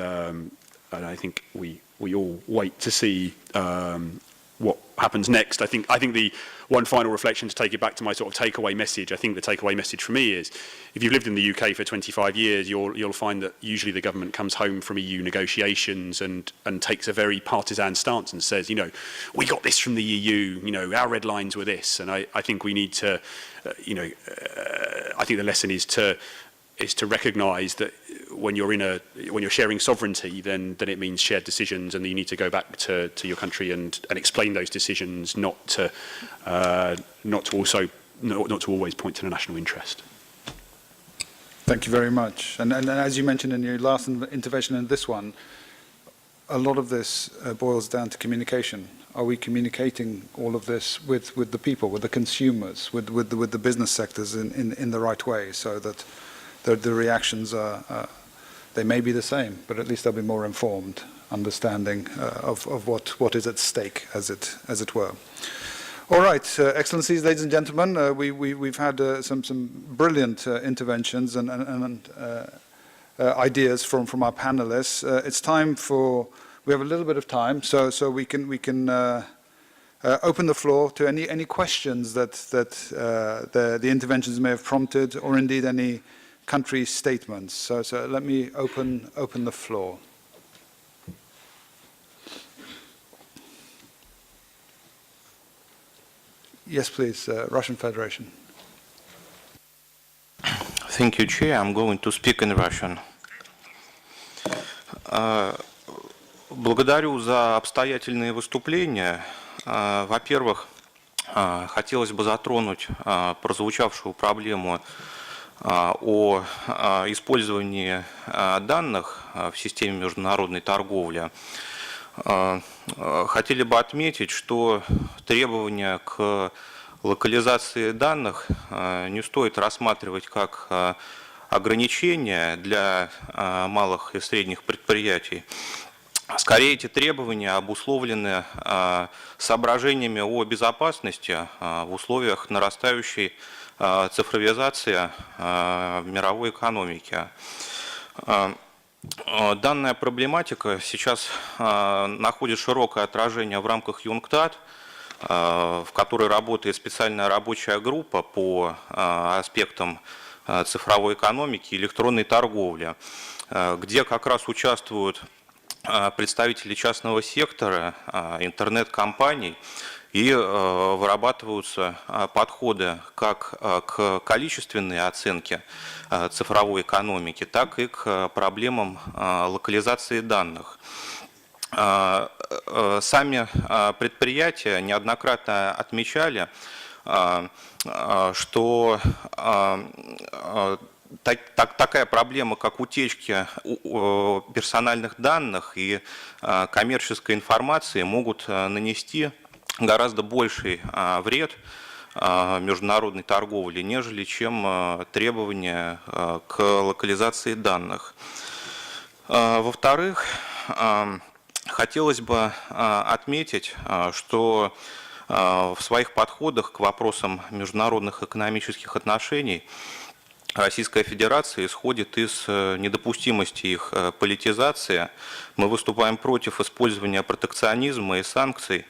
I think we all wait to see what happens next. I think the one final reflection, to take it back to my sort of takeaway message, I think the takeaway message for me is, if you've lived in the UK for 25 years, you'll find that usually the government comes home from EU negotiations and takes a very partisan stance and says, you know, we got this from the EU, you know, our red lines were this. And I think we need to, you know, I think the lesson is to recognise that when you're sharing sovereignty, then it means shared decisions, and you need to go back to your country and explain those decisions, not to always point to the national interest. Thank you very much. And as you mentioned in your last intervention and this one, a lot of this boils down to communication. Are we communicating all of this with the people, with the consumers, with the business sectors in the right way, so that the reactions they may be the same, but at least they'll be more informed, understanding of what is at stake, as it were. All right, Excellencies, ladies and gentlemen, we've had some brilliant interventions and ideas from our panelists. It's time we have a little bit of time, so we can open the floor to any questions that the interventions may have prompted, or indeed any country statements. So let me open the floor. Yes, please, Russian Federation. Thank you, Chair. I'm going to speak in Russian. Благодарю за обстоятельные выступления. Во-первых, хотелось бы затронуть прозвучавшую проблему о использовании данных в системе международной торговли. Хотели бы отметить, что требования к локализации данных не стоит рассматривать как ограничения для малых и средних предприятий. Скорее, эти требования обусловлены соображениями о безопасности в условиях нарастающей цифровизации в мировой экономике. Данная проблематика сейчас находит широкое отражение в рамках ЮНКТАД, в которой работает специальная рабочая группа по аспектам цифровой экономики и электронной торговли, где как раз участвуют представители частного сектора, интернет-компаний и вырабатываются подходы как к количественной оценке цифровой экономики, так и к проблемам локализации данных. Сами предприятия неоднократно отмечали, что такая проблема, как утечки персональных данных и коммерческой информации, могут нанести гораздо больший вред международной торговле, нежели чем требования к локализации данных. Во-вторых, хотелось бы отметить, что в своих подходах к вопросам международных экономических отношений Российская Федерация исходит из недопустимости их политизации. Мы выступаем против использования протекционизма и санкций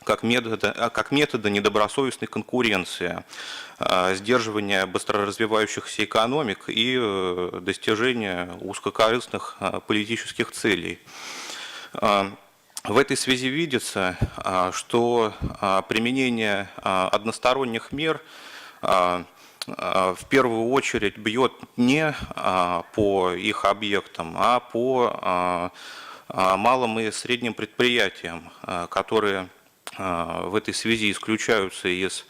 как метода недобросовестной конкуренции, сдерживания быстроразвивающихся экономик и достижения узкокорыстных политических целей. В этой связи видится, что применение односторонних мер в первую очередь бьет не по их объектам, а по малым и средним предприятиям, которые в этой связи исключаются из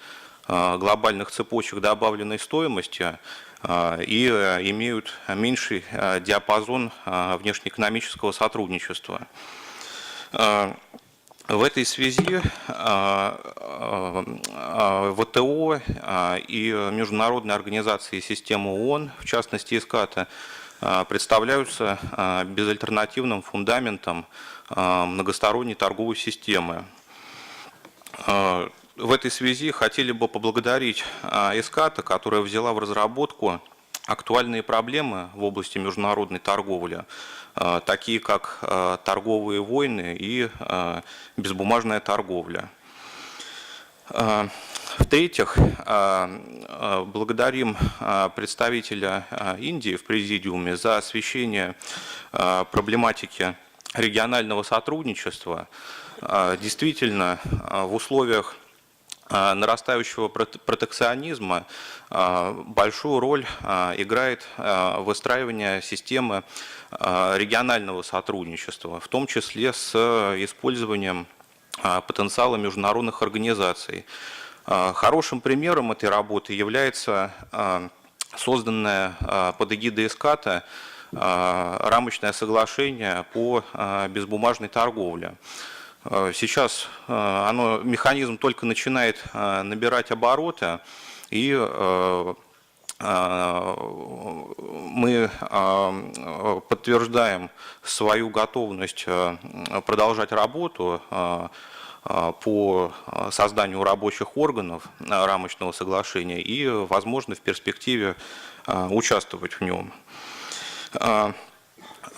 глобальных цепочек добавленной стоимости и имеют меньший диапазон внешнеэкономического сотрудничества. В этой связи ВТО и международные организации системы ООН, в частности ESCAP, представляются безальтернативным фундаментом многосторонней торговой системы. В этой связи хотели бы поблагодарить ESCAP, которая взяла в разработку актуальные проблемы в области международной торговли, такие как торговые войны и безбумажная торговля. В-третьих, благодарим представителя Индии в президиуме за освещение проблематики регионального сотрудничества. Действительно, в условиях нарастающего протекционизма большую роль играет выстраивание системы регионального сотрудничества, в том числе с использованием потенциала международных организаций. Хорошим примером этой работы является созданное под эгидой ESCAP рамочное соглашение по безбумажной торговле. Сейчас механизм только начинает набирать обороты, и мы подтверждаем свою готовность продолжать работу по созданию рабочих органов рамочного соглашения и, возможно, в перспективе участвовать в нем.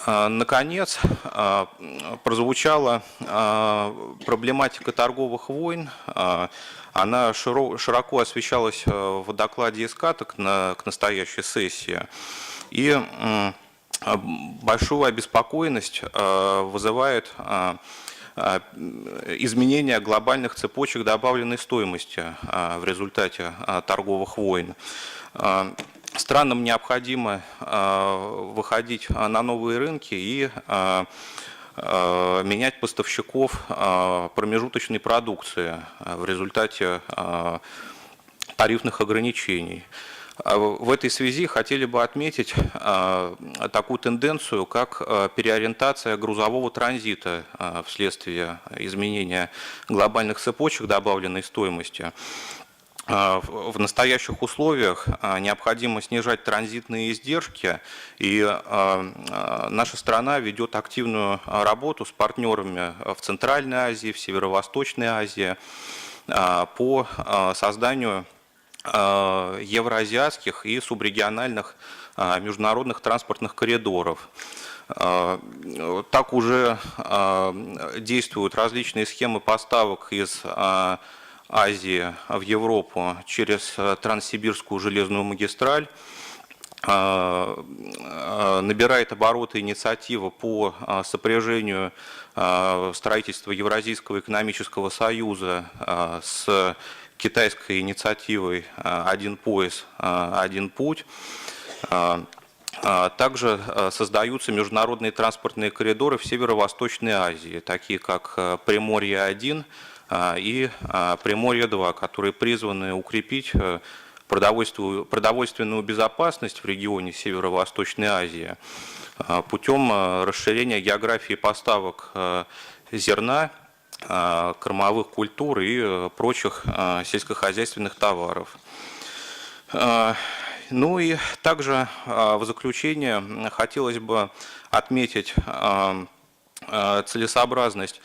Наконец, прозвучала проблематика торговых войн. Она широко освещалась в докладе ESCAP к настоящей сессии. И большую обеспокоенность вызывает изменение глобальных цепочек добавленной стоимости в результате торговых войн. Странам необходимо выходить на новые рынки и менять поставщиков промежуточной продукции в результате тарифных ограничений. В этой связи хотели бы отметить такую тенденцию, как переориентация грузового транзита вследствие изменения глобальных цепочек добавленной стоимости. В настоящих условиях необходимо снижать транзитные издержки, и наша страна ведет активную работу с партнерами в Центральной Азии, в Северо-Восточной Азии по созданию евроазиатских и субрегиональных международных транспортных коридоров. Так уже действуют различные схемы поставок из Азии в Европу через Транссибирскую железную магистраль. набирает обороты инициатива по сопряжению строительства Евразийского экономического союза с китайской инициативой «Один пояс, один путь». Также создаются международные транспортные коридоры в Северо-Восточной Азии, такие как Приморье-1 и Приморье-2, которые призваны укрепить продовольственную безопасность в регионе Северо-Восточной Азии путем расширения географии поставок зерна, кормовых культур и прочих сельскохозяйственных товаров. Ну и также в заключение хотелось бы отметить целесообразность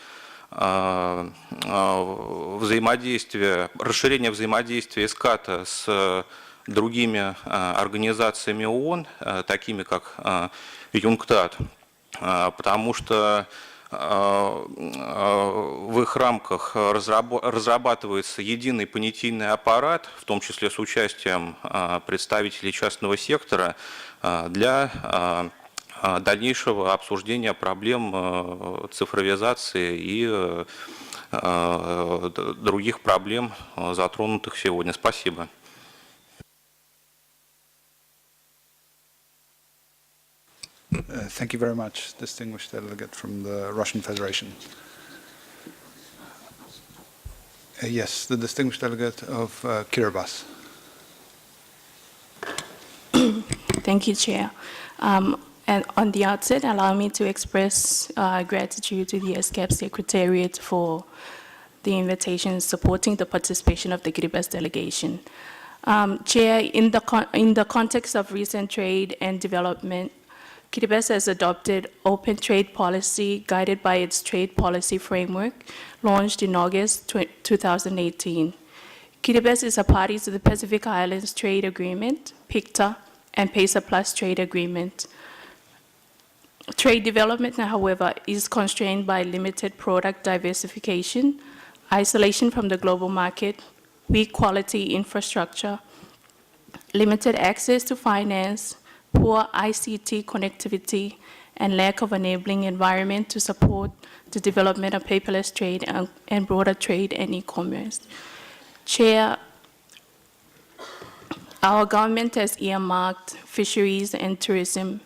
расширения взаимодействия ESCAP с другими организациями ООН, такими как ЮНКТАД, потому что в их рамках разрабатывается единый понятийный аппарат, в том числе с участием представителей частного сектора, для дальнейшего обсуждения проблем цифровизации и других проблем, затронутых сегодня. Спасибо. Thank you very much, distinguished delegate from the Russian Federation. Yes, the distinguished delegate of Kiribati. Thank you, Chair. And on the outset, allow me to express gratitude to the ESCAP Secretariat for the invitation supporting the participation of the Kiribati delegation. Chair, in the context of recent trade and development, Kiribati has adopted open trade policy guided by its trade policy framework launched in August 2018. Kiribati is a party to the Pacific Islands Trade Agreement, PICTA, and PESA Plus Trade Agreement. Trade development, however, is constrained by limited product diversification, isolation from the global market, weak quality infrastructure, limited access to finance, poor ICT connectivity, and lack of enabling environment to support the development of paperless trade and broader trade and e-commerce. Chair, our government has earmarked fisheries and tourism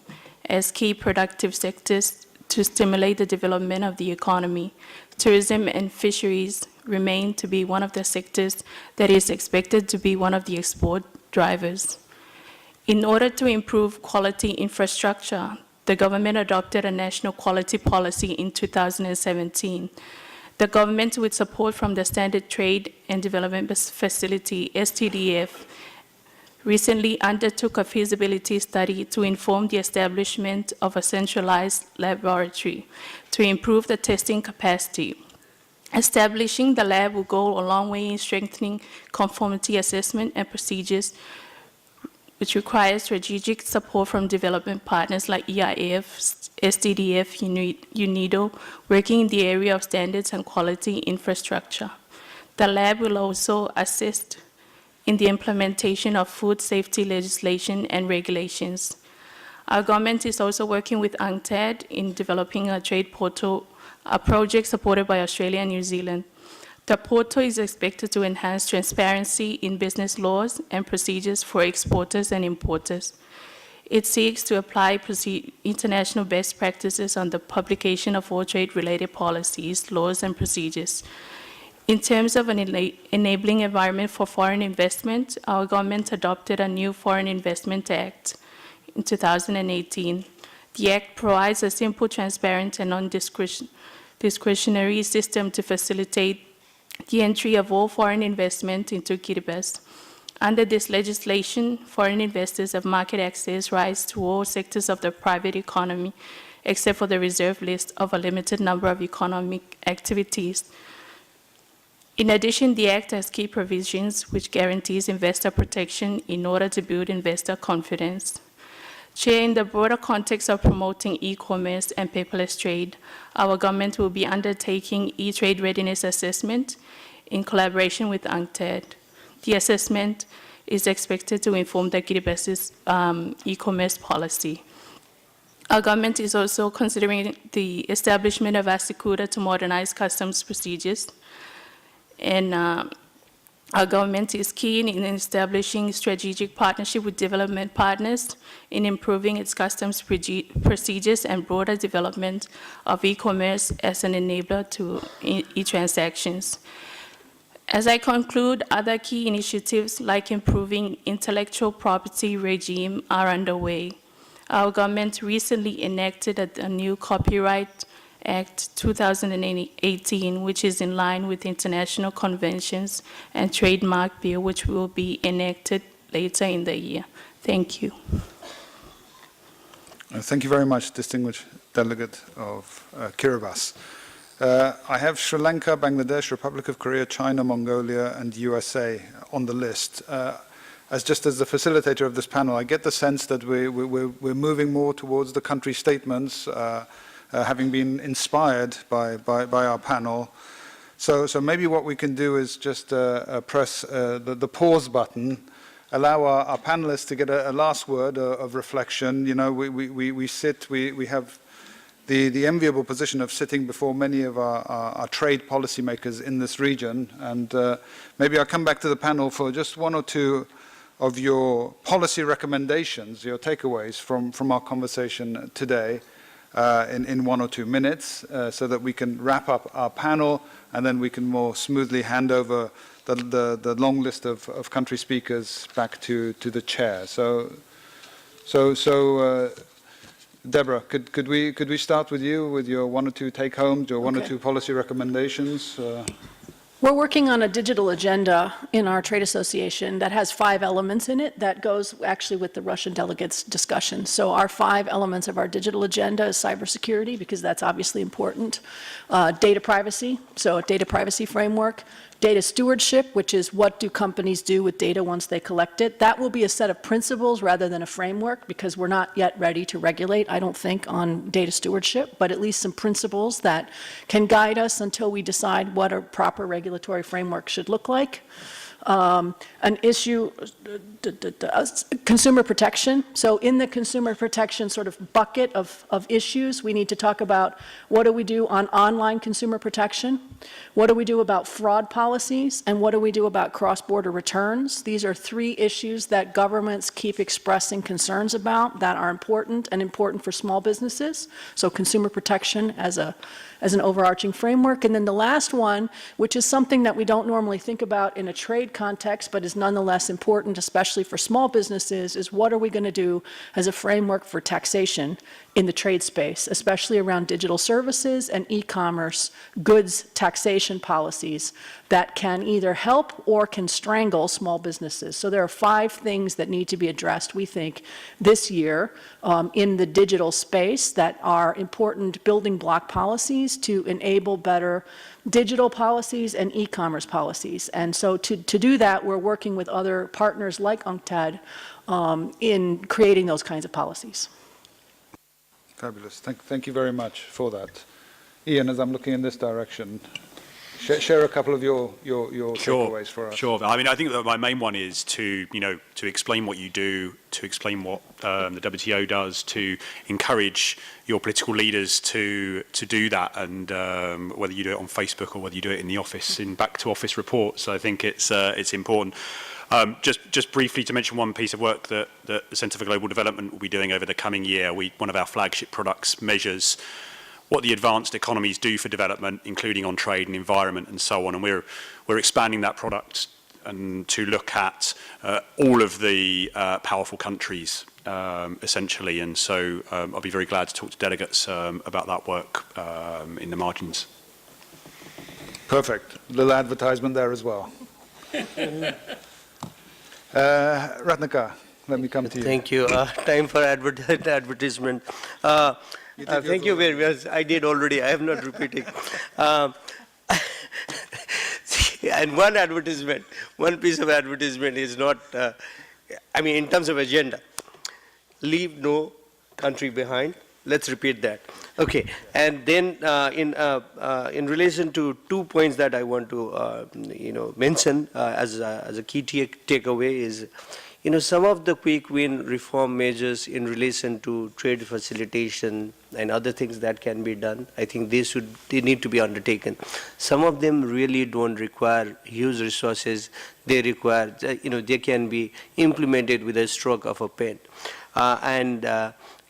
as key productive sectors to stimulate the development of the economy. Tourism and fisheries remain to be one of the sectors that is expected to be one of the export drivers. In order to improve quality infrastructure, the government adopted a national quality policy in 2017. The government, with support from the Standard Trade and Development Facility, STDF, recently undertook a feasibility study to inform the establishment of a centralized laboratory to improve the testing capacity. Establishing the lab will go a long way in strengthening conformity assessment and procedures, which requires strategic support from development partners like EIF, STDF, UNIDO, working in the area of standards and quality infrastructure. The lab will also assist in the implementation of food safety legislation and regulations. Our government is also working with UNCTAD in developing a trade portal, a project supported by Australia and New Zealand. The portal is expected to enhance transparency in business laws and procedures for exporters and importers. It seeks to apply international best practices on the publication of all trade-related policies, laws, and procedures. In terms of an enabling environment for foreign investment, our government adopted a new Foreign Investment Act in 2018. The Act provides a simple, transparent, and non-discretionary system to facilitate the entry of all foreign investment into Kiribati. Under this legislation, foreign investors have market access rights to all sectors of the private economy, except for the reserved list of a limited number of economic activities. In addition, the Act has key provisions which guarantees investor protection in order to build investor confidence. Chair, in the broader context of promoting e-commerce and paperless trade, our government will be undertaking e-trade readiness assessment in collaboration with UNCTAD. The assessment is expected to inform the Kiribasis e-commerce policy. Our government is also considering the establishment of Asikuda to modernize customs procedures. And our government is keen in establishing strategic partnership with development partners in improving its customs procedures and broader development of e-commerce as an enabler to e-transactions. As I conclude, other key initiatives like improving intellectual property regime are underway. Our government recently enacted a new Copyright Act 2018, which is in line with international conventions, and Trademark Bill, which will be enacted later in the year. Thank you. Thank you very much, distinguished delegate of Kiribati. I have Sri Lanka, Bangladesh, Republic of Korea, China, Mongolia, and USA on the list. As the facilitator of this panel, I get the sense that we're moving more towards the country statements, having been inspired by our panel. So maybe what we can do is just press the pause button, allow our panelists to get a last word of reflection. You know, we have the enviable position of sitting before many of our trade policymakers in this region, and maybe I'll come back to the panel for just one or two of your policy recommendations, your takeaways from our conversation today in 1 or 2 minutes, so that we can wrap up our panel, and then we can more smoothly hand over the long list of country speakers back to the chair. So Deborah, could we start with you with your 1 or 2 take-homes, your 1 or 2 policy recommendations? We're working on a digital agenda in our trade association that has 5 elements in it that goes actually with the Russian delegates' discussion. So our 5 elements of our digital agenda is cybersecurity, because that's obviously important, data privacy, so a data privacy framework, data stewardship, which is what do companies do with data once they collect it. That will be a set of principles rather than a framework, because we're not yet ready to regulate, I don't think, on data stewardship, but at least some principles that can guide us until we decide what a proper regulatory framework should look like. An issue, consumer protection. So in the consumer protection sort of bucket of issues, we need to talk about what do we do on online consumer protection, what do we do about fraud policies, and what do we do about cross-border returns. These are 3 issues that governments keep expressing concerns about that are important and important for small businesses. So consumer protection as an overarching framework. And then the last one, which is something that we don't normally think about in a trade context, but is nonetheless important, especially for small businesses, is what are we going to do as a framework for taxation in the trade space, especially around digital services and e-commerce goods taxation policies that can either help or can strangle small businesses. So there are 5 things that need to be addressed, we think, this year in the digital space that are important building block policies to enable better digital policies and e-commerce policies. And so to do that, we're working with other partners like UNCTAD in creating those kinds of policies. Fabulous. Thank you very much for that. Ian, as I'm looking in this direction, share a couple of your takeaways for us. Sure. I mean, I think that my main one is to explain what you do, to explain what the WTO does, to encourage your political leaders to do that, and whether you do it on Facebook or whether you do it in the office in back to office reports. I think it's important. Just briefly to mention one piece of work that the Centre for Global Development will be doing over the coming year. One of our flagship products measures what the advanced economies do for development, including on trade and environment and so on. And we're expanding that product and to look at all of the powerful countries, essentially. And so I'll be very glad to talk to delegates about that work in the margins. Perfect. Little advertisement there as well. Ratnakar, let me come to you. Thank you. Time for advertisement. Thank you very much. I did already. I am not repeating. And one piece of advertisement is not, I mean, in terms of agenda, leave no country behind. Let's repeat that. Okay, and then in relation to 2 points that I want to mention as a key takeaway is, some of the quick win reform measures in relation to trade facilitation and other things that can be done, I think they need to be undertaken. Some of them really don't require huge resources. They require, they can be implemented with a stroke of a pen.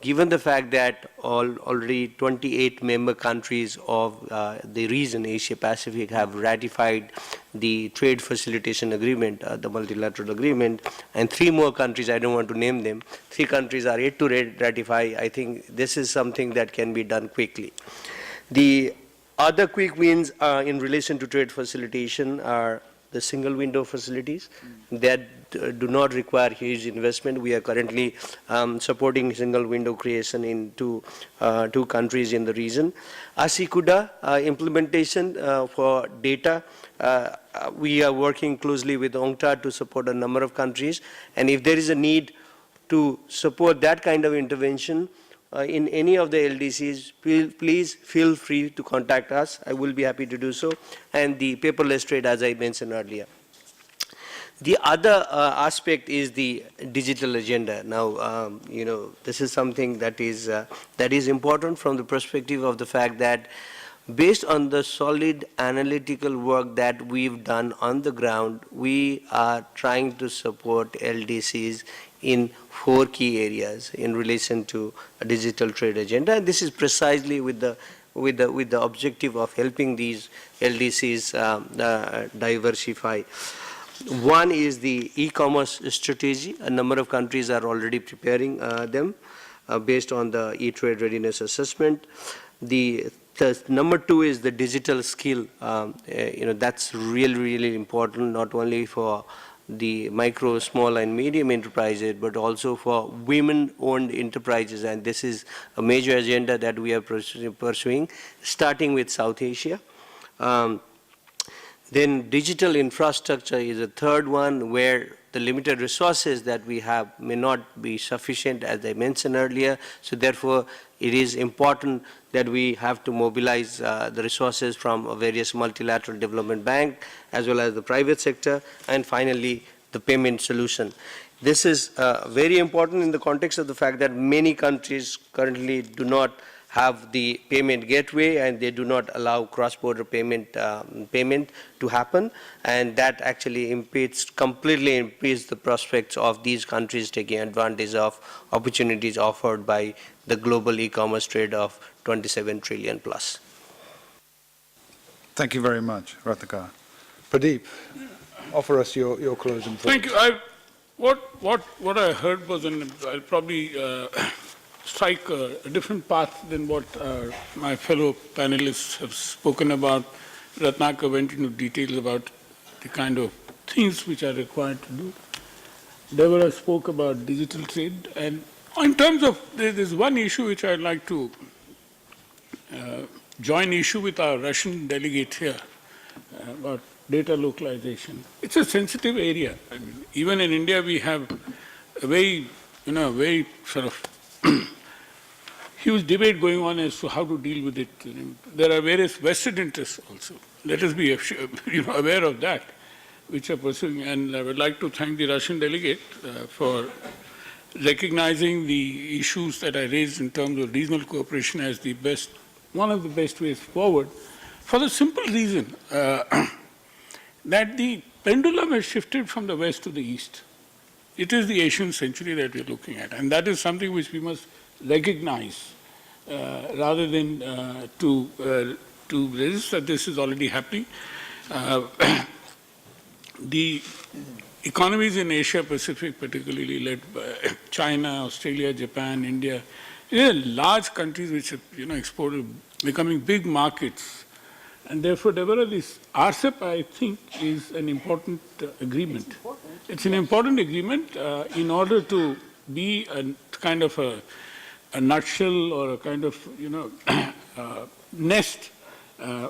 Given the fact that already 28 member countries of the region, Asia Pacific, have ratified the trade facilitation agreement, the multilateral agreement, and 3 more countries, I don't want to name them, 3 countries are yet to ratify, I think this is something that can be done quickly. The other quick wins in relation to trade facilitation are the single window facilities that do not require huge investment. We are currently supporting single window creation in two countries in the region. ASICUDA implementation for data, we are working closely with UNCTAD to support a number of countries, and if there is a need to support that kind of intervention in any of the LDCs, please feel free to contact us. I will be happy to do so. And the paperless trade, as I mentioned earlier. The other aspect is the digital agenda. Now, this is something that is important from the perspective of the fact that based on the solid analytical work that we've done on the ground, we are trying to support LDCs in 4 key areas in relation to a digital trade agenda. And this is precisely with the objective of helping these LDCs diversify. One is the e-commerce strategy. A number of countries are already preparing them based on the e-trade readiness assessment. The number 2 is the digital skill. That's really important, not only for the micro, small and medium enterprises, but also for women-owned enterprises. And this is a major agenda that we are pursuing, starting with South Asia. Then digital infrastructure is a third one, where the limited resources that we have may not be sufficient, as I mentioned earlier. So therefore, it is important that we have to mobilize the resources from various multilateral development banks as well as the private sector. And finally, the payment solution. This is very important in the context of the fact that many countries currently do not have the payment gateway, and they do not allow cross-border payment to happen, and that actually completely impedes the prospects of these countries taking advantage of opportunities offered by the global e-commerce trade of 27 trillion plus. Thank you very much, Ratnakar. Pradeep, offer us your closing thoughts. Thank you. What I heard was, and I'll probably strike a different path than what my fellow panelists have spoken about. Ratnakar went into details about the kind of things which are required to do. Deborah spoke about digital trade. And in terms of, there's one issue which I'd like to join issue with our Russian delegate here about data localization. It's a sensitive area. I mean, even in India, we have a very sort of huge debate going on as to how to deal with it. There are various vested interests also. Let us be aware of that, which are pursuing. And I would like to thank the Russian delegate for recognizing the issues that I raised in terms of regional cooperation as the best, one of the best ways forward, for the simple reason that the pendulum has shifted from the west to the east. It is the Asian century that we're looking at, and that is something which we must recognize rather than to resist that this is already happening. The economies in Asia Pacific, particularly led by China, Australia, Japan, India, large countries which are exported, becoming big markets. And therefore, Deborah, this RCEP, I think, is an important agreement. It's an important agreement in order to be a kind of a nutshell or a kind of, nest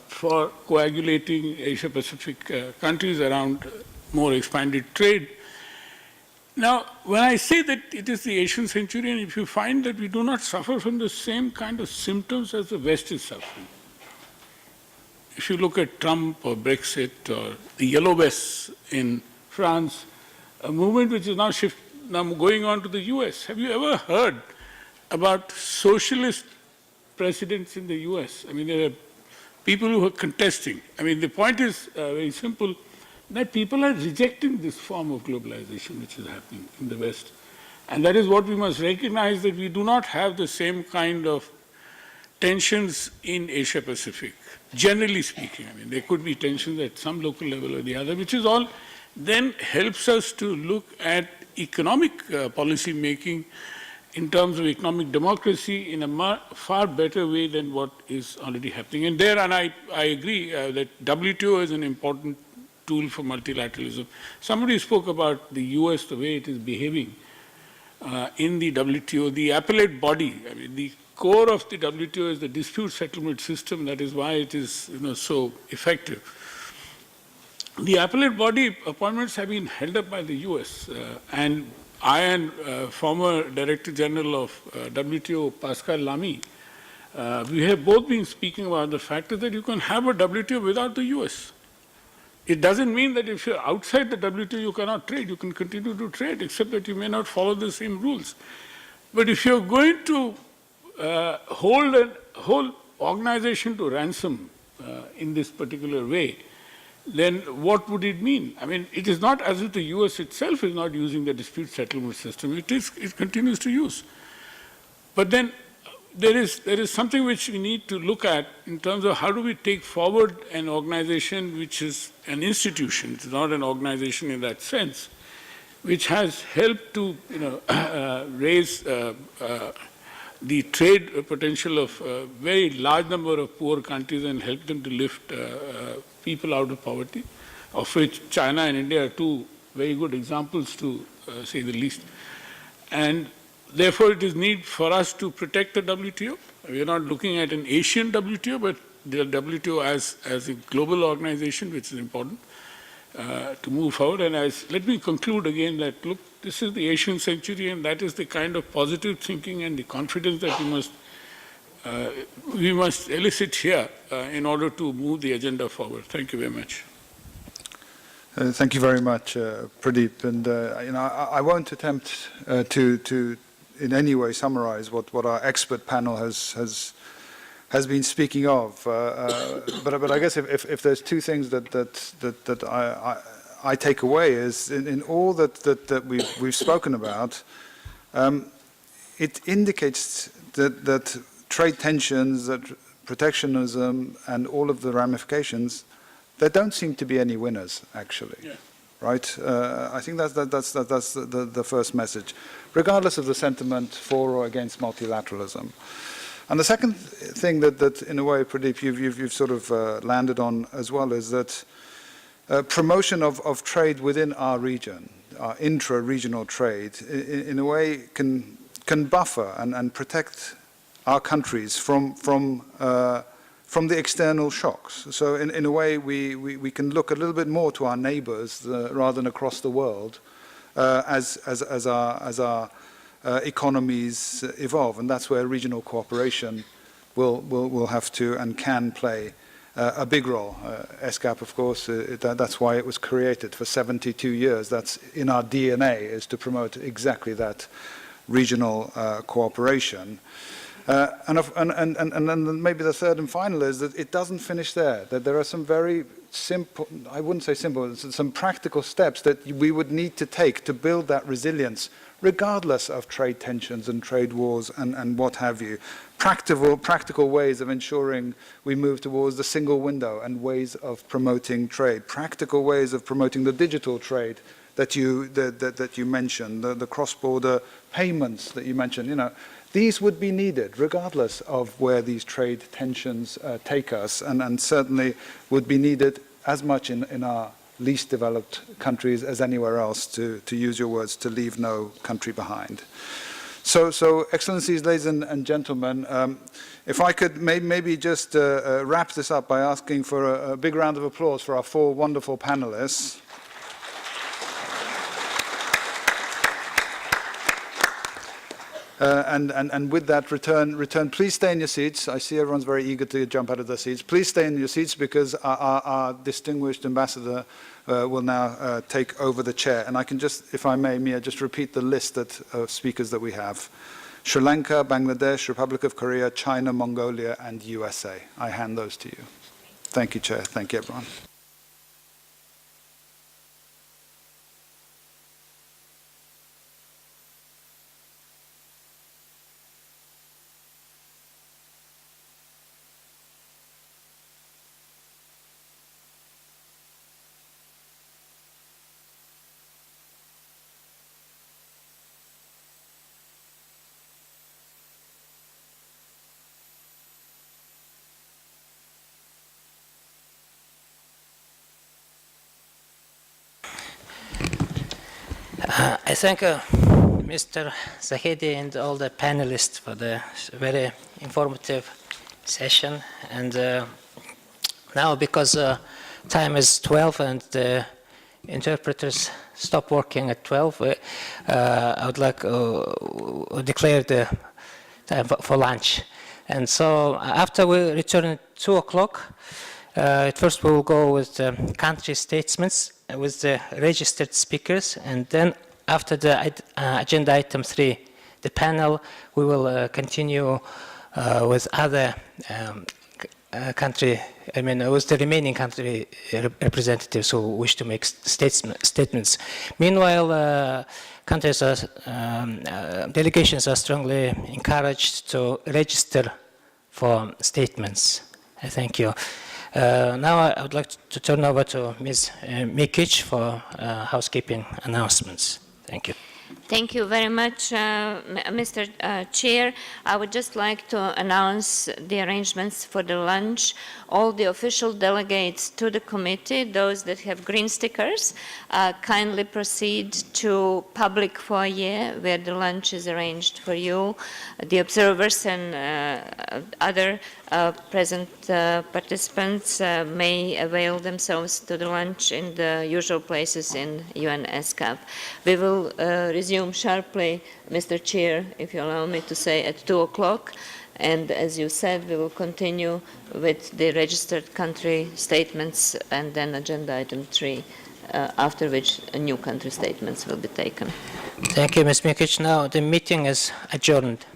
for coagulating Asia-Pacific countries around more expanded trade. Now, when I say that it is the Asian century, and if you find that we do not suffer from the same kind of symptoms as the West is suffering, if you look at Trump or Brexit or the Yellow Vests in France, a movement which is now going on to the US, have you ever heard about socialist presidents in the US? I mean, there are people who are contesting. I mean, the point is very simple, that people are rejecting this form of globalization which is happening in the West. And that is what we must recognize, that we do not have the same kind of tensions in Asia Pacific, generally speaking. I mean, there could be tensions at some local level or the other, which is all then helps us to look at economic policy making in terms of economic democracy in a far better way than what is already happening. And there, and I agree that WTO is an important tool for multilateralism. Somebody spoke about the US, the way it is behaving in the WTO, the appellate body. I mean, the core of the WTO is the dispute settlement system. That is why it is so effective. The appellate body appointments have been held up by the US, and I and former Director General of WTO, Pascal Lamy, we have both been speaking about the fact that you can have a WTO without the US. It doesn't mean that if you're outside the WTO, you cannot trade. You can continue to trade, except that you may not follow the same rules. But if you're going to hold a whole organization to ransom in this particular way, then what would it mean? I mean, it is not as if the US itself is not using the dispute settlement system. It continues to use. But then there is something which we need to look at in terms of how do we take forward an organization which is an institution, it's not an organization in that sense, which has helped to raise the trade potential of a very large number of poor countries and help them to lift people out of poverty, of which China and India are two very good examples, to say the least. And therefore, it is need for us to protect the WTO. We are not looking at an Asian WTO, but the WTO as a global organization, which is important to move forward. And let me conclude again that, look, this is the Asian century, and that is the kind of positive thinking and the confidence that we must elicit here in order to move the agenda forward. Thank you very much. Thank you very much, Pradeep. And I won't attempt to in any way summarize what our expert panel has been speaking of. But I guess if there's two things that I take away is in all that we've spoken about, it indicates that trade tensions, that protectionism, and all of the ramifications, there don't seem to be any winners, actually. Yeah. Right? I think that's the first message, regardless of the sentiment for or against multilateralism. And the second thing that in a way, Pradeep, you've sort of landed on as well, is that promotion of trade within our region, our intra-regional trade, in a way can buffer and protect our countries from the external shocks. So in a way, we can look a little bit more to our neighbors rather than across the world as our economies evolve. And that's where regional cooperation will have to and can play a big role. ESCAP, of course, that's why it was created for 72 years. That's in our DNA, is to promote exactly that regional cooperation. And maybe the third and final is that it doesn't finish there, that there are some very simple, I wouldn't say simple, some practical steps that we would need to take to build that resilience, regardless of trade tensions and trade wars and what have you. Practical ways of ensuring we move towards the single window and ways of promoting trade, practical ways of promoting the digital trade that you mentioned, the cross-border payments that you mentioned, these would be needed regardless of where these trade tensions take us, and certainly would be needed as much in our least developed countries as anywhere else, to use your words, to leave no country behind. So Excellencies, ladies and gentlemen, if I could maybe just wrap this up by asking for a big round of applause for our four wonderful panelists. And with that, return. Please stay in your seats. I see everyone's very eager to jump out of their seats. Please stay in your seats because our distinguished ambassador will now take over the chair. And I can just, if I may, Mia, just repeat the list of speakers that we have. Sri Lanka, Bangladesh, Republic of Korea, China, Mongolia, and USA. I hand those to you. Thank you, Chair. Thank you, everyone. I thank Mr. Zahedi and all the panelists for the very informative session. And now, because time is 12 and the interpreters stop working at 12, I would like to declare the time for lunch. And so after we return at 2 o'clock, at first we will go with the country statements with the registered speakers, and then after the agenda item 3, the panel, we will continue with other country, with the remaining country representatives who wish to make statements. Meanwhile, delegations are strongly encouraged to register for statements. Thank you. Now I would like to turn over to Ms. Mikic for housekeeping announcements. Thank you. Thank you very much, Mr. Chair. I would just like to announce the arrangements for the lunch. All the official delegates to the committee, those that have green stickers, kindly proceed to public foyer where the lunch is arranged for you. The observers and other present participants may avail themselves to the lunch in the usual places in UN ESCAP. We will resume sharply, Mr. Chair, if you allow me to say, at 2 o'clock. And as you said, we will continue with the registered country statements and then agenda item 3, after which new country statements will be taken. Thank you, Ms. Mikic. Now the meeting is adjourned.